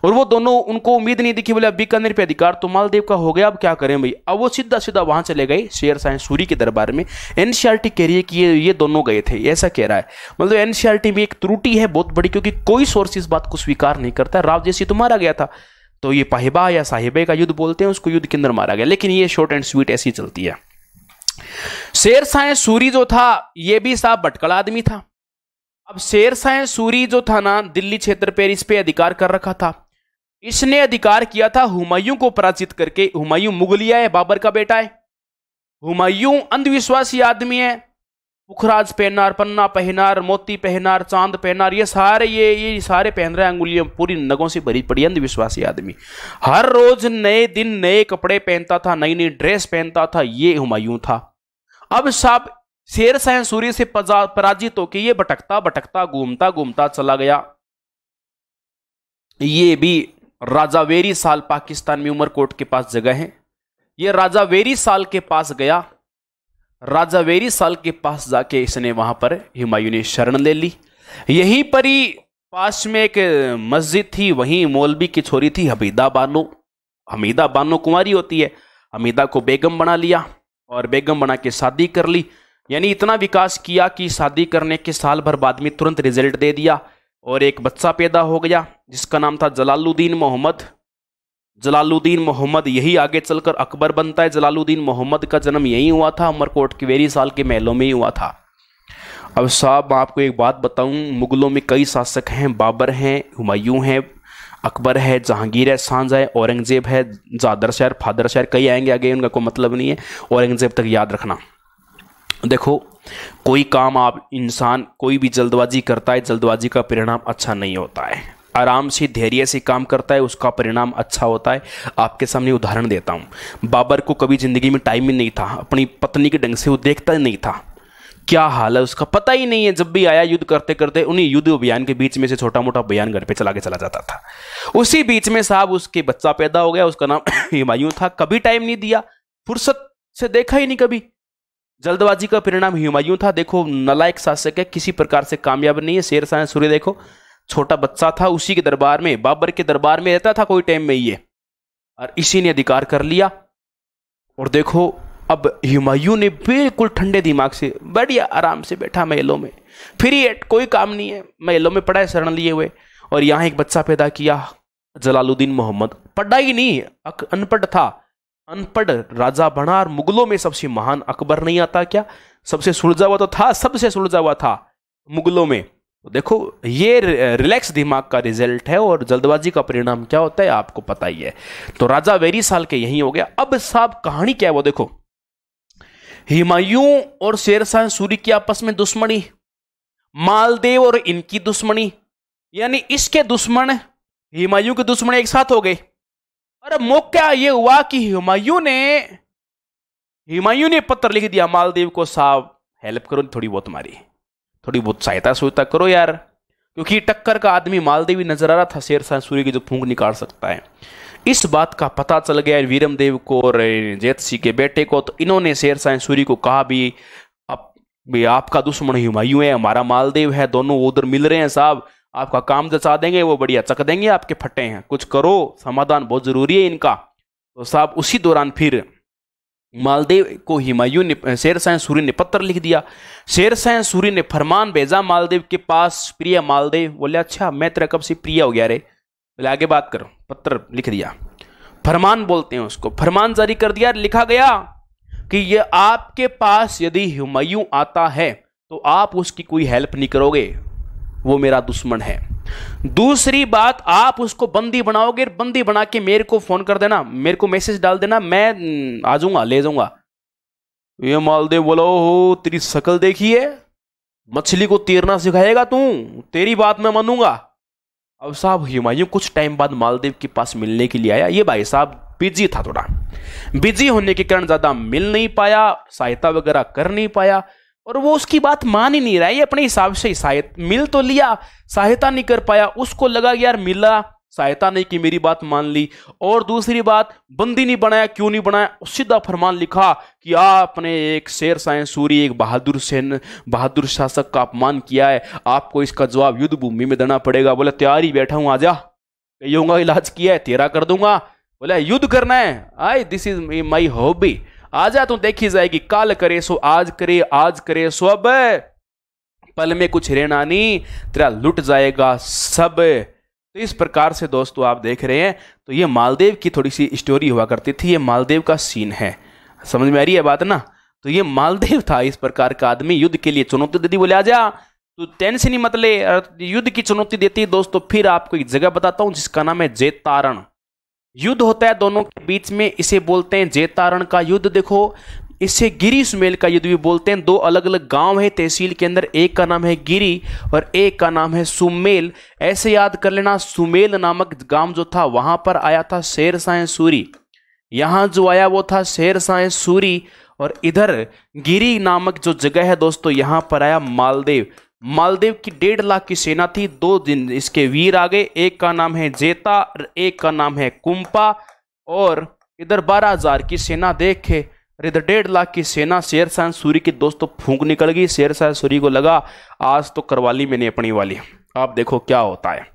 और वो दोनों, उनको उम्मीद नहीं दिखी, बोले अब बीकानेर पे अधिकार तो मालदेव का हो गया, अब क्या करें भाई। अब वो सीधा सीधा वहां चले गए शेरशाह सूरी के दरबार में। एनसीईआरटी कह रही है कि ये दोनों गए थे, ऐसा कह रहा है। मतलब एनसीईआरटी में एक त्रुटि है बहुत बड़ी, क्योंकि कोई सोर्स इस बात को स्वीकार नहीं करता। राव जयसिंह तो मारा गया था, तो ये पाहिबा या साहिबे का युद्ध बोलते हैं उसको, युद्ध के अंदर मारा गया। लेकिन ये शॉर्ट एंड स्वीट ऐसी चलती है। शेरशाह सूरी जो था ये भी साहब भटकल आदमी था। अब शेरशाह सूरी जो था ना, दिल्ली क्षेत्र पे इस पे अधिकार कर रखा था। इसने अधिकार किया था हुमायूं को पराजित करके। हुमायूं मुगलिया है, बाबर का बेटा है। हुमायूं अंधविश्वासी आदमी है। पुखराज पहनार, पन्ना पहनार, मोती पहनार, चांद पहनार, ये सारे पहन रहे हैं, अंगुलियां पूरी नगों से भरी पड़ी। अंधविश्वासी आदमी हर रोज नए दिन नए कपड़े पहनता था, नई नई ड्रेस पहनता था, ये हुमायूं था। अब साहब शेरशाह सूरी से पराजित होकर ये भटकता भटकता घूमता घूमता चला गया। ये भी राजा वेरी साल, पाकिस्तान में उमरकोट के पास जगह है, ये राजा वेरी साल के पास गया। राजा वेरी साल के पास जाके इसने वहां पर हुमायूं ने शरण ले ली। यहीं पर ही पास में एक मस्जिद थी, वहीं मौलवी की छोरी थी हमीदा बानो। हमीदा बानो कुंवारी होती है, हमीदा को बेगम बना लिया और बेगम बना के शादी कर ली। यानी इतना विकास किया कि शादी करने के साल भर बाद में तुरंत रिजल्ट दे दिया और एक बच्चा पैदा हो गया जिसका नाम था जलालुद्दीन मोहम्मद। जलालुद्दीन मोहम्मद यही आगे चलकर अकबर बनता है। जलालुद्दीन मोहम्मद का जन्म यही हुआ था, उमरकोट के वेरी साल के महलों में ही हुआ था। अब साहब मैं आपको एक बात बताऊं, मुगलों में कई शासक हैं, बाबर हैं, हुमायूं हैं, अकबर है, जहांगीर है, शाहजहां है, औरंगजेब है, जादरशहर, फादरशहर, कई आएंगे आगे, उनका कोई मतलब नहीं है। औरंगजेब तक याद रखना। देखो कोई काम आप इंसान कोई भी जल्दबाजी करता है, जल्दबाजी का परिणाम अच्छा नहीं होता है। आराम से धैर्य से काम करता है, उसका परिणाम अच्छा होता है। आपके सामने उदाहरण देता हूं, बाबर को कभी जिंदगी में टाइम ही नहीं था, अपनी पत्नी के ढंग से वो देखता ही नहीं था। क्या हाल है उसका पता ही नहीं है। जब भी आया युद्ध करते करते उन्हीं युद्ध अभियान के बीच में से छोटा मोटा बयान घर पे चला जाता था। उसी बीच में साहब उसके बच्चा पैदा हो गया, उसका नाम हुमायूं था। कभी टाइम नहीं दिया, फुर्सत से देखा ही नहीं कभी। जल्दबाजी का परिणाम हुमायूं था। देखो नालायक शासक है, किसी प्रकार से कामयाब नहीं है। शेरशाह सूरी देखो छोटा बच्चा था, उसी के दरबार में, बाबर के दरबार में रहता था कोई टाइम में ये, और इसी ने अधिकार कर लिया। और देखो अब हुमायूं ने बिल्कुल ठंडे दिमाग से बढ़िया आराम से बैठा महलों में, फ्री, कोई काम नहीं है, महलों में पड़ा है शरण लिए हुए, और यहां एक बच्चा पैदा किया जलालुद्दीन मोहम्मद। पढ़ा ही नहीं, अनपढ़ था, अनपढ़ राजा बना। और मुगलों में सबसे महान अकबर नहीं आता क्या? सबसे सुलझा हुआ तो था, सबसे सुलझा हुआ था मुगलों में। तो देखो ये रिलैक्स दिमाग का रिजल्ट है, और जल्दबाजी का परिणाम क्या होता है आपको पता ही है। तो राजा वेरी साल के यही हो गया। अब साहब कहानी क्या है वो देखो, हुमायूं और शेरशाह सूरी की आपस में दुश्मनी, मालदेव और इनकी दुश्मनी, यानी इसके दुश्मन हुमायूं के दुश्मन एक साथ हो गए। अरे मौका ये हुआ कि हुमायूं ने पत्र लिख दिया मालदेव को, साहब हेल्प करो थोड़ी बहुत, थोड़ी बहुत सहायता करो यार, क्योंकि टक्कर का आदमी मालदेव ही नजर आ रहा था, शेरशाह सूरी की जो फूंक निकाल सकता है। इस बात का पता चल गया वीरम देव को और जैत सिंह के बेटे को। तो इन्होंने शेरशाह सूरी को कहा भी आपका दुश्मन हुमायूं है, हमारा मालदेव है, दोनों उधर मिल रहे हैं साहब, आपका काम जचा देंगे, वो बढ़िया चक देंगे आपके फटे हैं, कुछ करो, समाधान बहुत जरूरी है इनका। तो साहब उसी दौरान फिर मालदेव को हुमायूं ने, शेरशाह सूरी ने पत्र लिख दिया। शेरशाह सूरी ने फरमान भेजा मालदेव के पास, प्रिय मालदेव। बोले अच्छा मैं तेरा कब से प्रिय हो गया रे? बोले आगे बात करो। पत्र लिख दिया, फरमान बोलते हैं उसको, फरमान जारी कर दिया। लिखा गया कि ये आपके पास यदि हुमायूं आता है तो आप उसकी कोई हेल्प नहीं करोगे, वो मेरा दुश्मन है। दूसरी बात, आप उसको बंदी बनाओगे, बंदी बना के मेरे को फोन कर देना, मेरे को मैसेज डाल देना, मैं आ जाऊंगा, ले जाऊंगा। ये मालदेव बोलो हो, तेरी शक्ल देखी है, मछली को तैरना सिखाएगा तू, तेरी बात मैं मानूंगा। अब साहब हुमायूं कुछ टाइम बाद मालदेव के पास मिलने के लिए आया। ये भाई साहब बिजी था, थोड़ा बिजी होने के कारण ज्यादा मिल नहीं पाया, सहायता वगैरह कर नहीं पाया। और वो उसकी बात मान ही नहीं रहा है। ये अपने हिसाब से मिल तो लिया, सहायता नहीं कर पाया। उसको लगा कि यार मिला, सहायता नहीं की, मेरी बात मान ली। और दूसरी बात, बंदी नहीं बनाया, क्यों नहीं बनाया? सीधा फरमान लिखा कि आपने एक शेर शाह सूरी, एक बहादुर शासक का अपमान किया है, आपको इसका जवाब युद्ध भूमि में देना पड़ेगा। बोले तैयार ही बैठा हूं, आजा, कईयों इलाज किया है, तेरा कर दूंगा। बोले युद्ध करना है, आई दिस इज माई हॉबी, आजा तो देखी जाएगी, काल करे सो आज करे, आज करे सो अब, पल में कुछ रहना नहीं, तेरा लुट जाएगा सब। तो इस प्रकार से दोस्तों आप देख रहे हैं, तो ये मालदेव की थोड़ी सी स्टोरी हुआ करती थी। ये मालदेव का सीन है, समझ में आ रही है बात ना? तो ये मालदेव था इस प्रकार का आदमी, युद्ध के लिए चुनौती देती। बोले आजा, तो टेंशन ही मत ले, युद्ध की चुनौती देती है दोस्तों। फिर आपको एक जगह बताता हूं जिसका नाम है जेतारण। युद्ध होता है दोनों के बीच में, इसे बोलते हैं जेतारण का युद्ध। देखो, इसे गिरी सुमेल का युद्ध भी बोलते हैं। दो अलग अलग गांव है तहसील के अंदर, एक का नाम है गिरी और एक का नाम है सुमेल। ऐसे याद कर लेना, सुमेल नामक गांव जो था वहां पर आया था शेर शाह सूरी, यहां जो आया वो था शेर शाह सूरी। और इधर गिरी नामक जो जगह है दोस्तों, यहां पर आया मालदेव। मालदेव की 1.5 लाख की सेना थी। 2 दिन इसके वीर आ गए, एक का नाम है जेता और एक का नाम है कुंपा। और इधर 12,000 की सेना देखे, और इधर 1.5 लाख की सेना। शेर शाह सूरी की दोस्तों फूंक निकल गई। शेर शाह सूरी को लगा आज तो करवा ली मैंने अपनी वाली, आप देखो क्या होता है।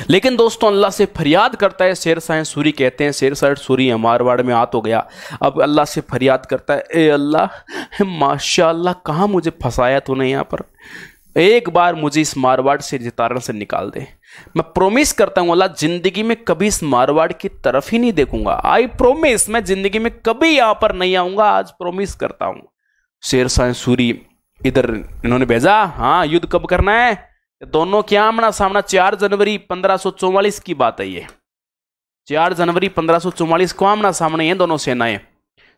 लेकिन दोस्तों अल्लाह से फरियाद करता है शेर शाह सूरी, कहते हैं शेर शाह सूरी मारवाड़ में आ तो गया, अब अल्लाह से फरियाद करता है, ए अल्लाह माशाअल्लाह कहाँ मुझे फंसाया तूने यहाँ पर, एक बार मुझे इस मारवाड़ से जेतारण से निकाल दे। मैं प्रोमिस करता हूँ अल्लाह, जिंदगी में कभी इस मारवाड़ की तरफ ही नहीं देखूंगा। आई प्रोमिस, मैं जिंदगी में कभी यहां पर नहीं आऊंगा, आज प्रोमिस करता हूं। शेर शाह सूरी इधर इन्होंने भेजा, हाँ युद्ध कब करना है? दोनों क्या आमना सामना। 4 जनवरी 1544 की बात है ये, 4 जनवरी 1544 को आमना सामने है दोनों सेनाएं।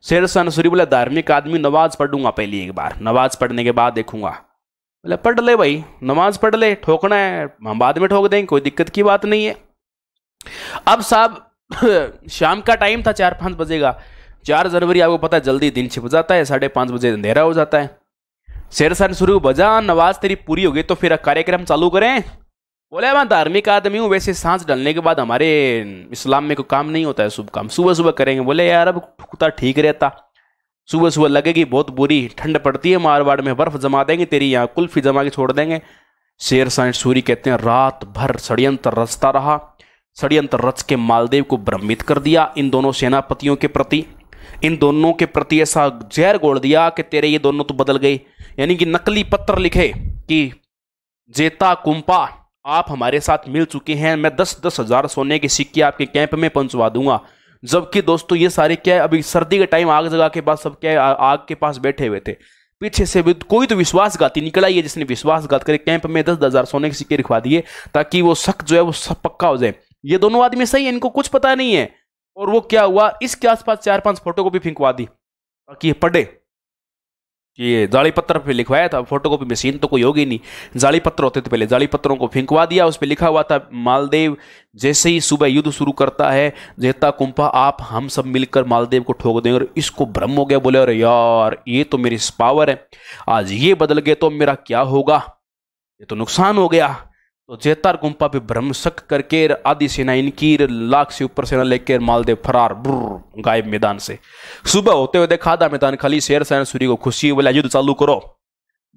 शेर शाह सूरी बोले धार्मिक आदमी, नमाज पढ़ूंगा पहले एक बार, नमाज पढ़ने के बाद देखूंगा। बोले पढ़ ले भाई, नमाज पढ़ ले, ठोकना है हम बाद में ठोक देंगे, कोई दिक्कत की बात नहीं है। अब साहब शाम का टाइम था, 4-5 बजेगा। 4 जनवरी आपको पता है जल्दी दिन छिप जाता है, 5:30 बजे अंधेरा हो जाता है। शेर शाह सूरी बजा, नमाज तेरी पूरी हो गई तो फिर कार्यक्रम चालू करें। बोले मैं धार्मिक आदमी हूँ, वैसे सांस डलने के बाद हमारे इस्लाम में कोई काम नहीं होता है, शुभ काम सुबह सुबह करेंगे। बोले यार अब ठुकता ठीक रहता, सुबह सुबह लगेगी बहुत बुरी ठंड पड़ती है मारवाड़ में, बर्फ जमा देंगे तेरी, यहाँ कुल्फी जमा के छोड़ देंगे। शेर शाह सूरी कहते हैं रात भर षड्यंत्र रचता रहा, षड्यंत्र रच के मालदेव को भ्रमित कर दिया। इन दोनों सेनापतियों के प्रति, इन दोनों के प्रति ऐसा जहर घोल दिया कि तेरे ये दोनों तो बदल गए। यानी कि नकली पत्र लिखे कि जेता कुंपा आप हमारे साथ मिल चुके हैं, मैं 10-10 हजार सोने के सिक्के आपके कैंप में पहुंचवा दूंगा। जबकि दोस्तों ये सारे क्या है, अभी सर्दी के टाइम आग जगा के बाद सब क्या है आग के पास बैठे हुए थे, पीछे से भी कोई तो विश्वासघाती निकला ही है जिसने विश्वासघात करके कैंप में 10-10 हजार सोने के सिक्के रखवा दिए ताकि वो शक जो है वो सब पक्का हो जाए। ये दोनों आदमी सही है, इनको कुछ पता नहीं है। और वो क्या हुआ, इसके आसपास 4-5 फोटो को भी फिंकवा दी ताकि ये पढ़े कि ये जाली पत्थर पे लिखवाया था। फोटोकॉपी मशीन तो कोई होगी नहीं, जाली पत्थर होते थे पहले, जाली पत्थरों को फिंकवा दिया। उस पर लिखा हुआ था मालदेव जैसे ही सुबह युद्ध शुरू करता है, जेता कुंपा आप हम सब मिलकर मालदेव को ठोक देंगे। और इसको भ्रम हो गया, बोले अरे यार ये तो मेरी पावर है, आज ये बदल गए तो मेरा क्या होगा, ये तो नुकसान हो गया। तो जेतार कुंपा पे भ्रम शक करके आधी सेना इनकी, 1 लाख से ऊपर सेना लेकर मालदेव फरार गायब मैदान से। सुबह होते हुए देखा आधा मैदान खाली। शेर शाह सूरी को खुशी, बोला युद्ध चालू करो।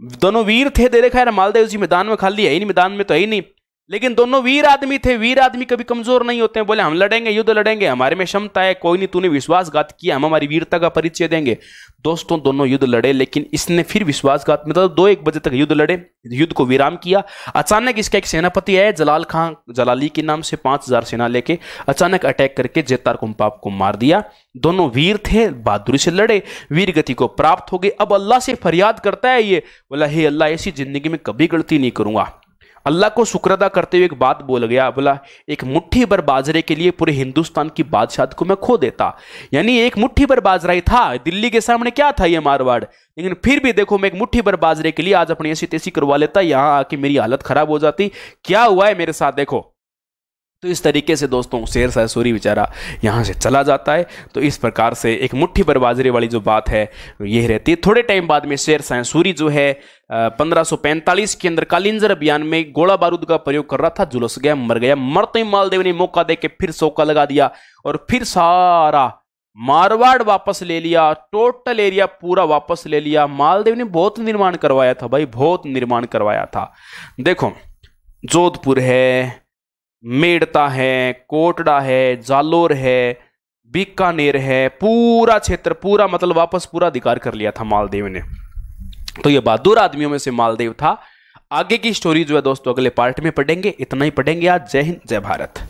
दोनों वीर थे, दे देखा मालदेव जी मैदान में खाली है ही नहीं, मैदान में तो है ही नहीं, लेकिन दोनों वीर आदमी थे। वीर आदमी कभी कमजोर नहीं होते हैं। बोले हम लड़ेंगे, युद्ध लड़ेंगे, हमारे में क्षमता है, कोई नहीं तूने विश्वासघात किया, हम हमारी वीरता का परिचय देंगे। दोस्तों दोनों युद्ध लड़े, लेकिन इसने फिर विश्वासघात, मतलब 2-1 बजे तक युद्ध लड़े, युद्ध को विराम किया। अचानक इसका एक सेनापति है जलाल खां जलाली के नाम से, 5000 सेना लेके अचानक अटैक करके जेतार कुंपा को मार दिया। दोनों वीर थे, बहादुरी से लड़े, वीर गति को प्राप्त हो गई। अब अल्लाह से फरियाद करता है ये, बोला हे अल्लाह ऐसी जिंदगी में कभी गलती नहीं करूंगा। अल्लाह को शुक्र अदा करते हुए एक बात बोल गया, बोला एक मुट्ठी भर बाजरे के लिए पूरे हिंदुस्तान की बादशाहत को मैं खो देता। यानी एक मुट्ठी भर बाजरा ही था, दिल्ली के सामने क्या था ये मारवाड़, लेकिन फिर भी देखो मैं एक मुट्ठी भर बाजरे के लिए आज अपनी ऐसी तैसी करवा लेता, यहां आके मेरी हालत खराब हो जाती। क्या हुआ है मेरे साथ देखो। तो इस तरीके से दोस्तों शेरशाह सूरी बेचारा यहाँ से चला जाता है। तो इस प्रकार से एक मुट्ठी भर बाजरे वाली जो बात है ये रहती है। थोड़े टाइम बाद में शेरशाह सूरी जो है 1545 के अंदर कालिंजर अभियान में गोला बारूद का प्रयोग कर रहा था, झुलस गया, मर गया। मरते ही मालदेव ने मौका देके फिर सौका लगा दिया और फिर सारा मारवाड़ वापस ले लिया, टोटल एरिया पूरा वापस ले लिया। मालदेव ने बहुत निर्माण करवाया था भाई, बहुत निर्माण करवाया था। देखो जोधपुर है, मेड़ता है, कोटड़ा है, जालोर है, बीकानेर है, पूरा क्षेत्र पूरा मतलब वापस पूरा अधिकार कर लिया था मालदेव ने। तो ये बहादुर आदमियों में से मालदेव था। आगे की स्टोरी जो है दोस्तों अगले पार्ट में पढ़ेंगे। इतना ही पढ़ेंगे आज। जय हिंद, जय भारत।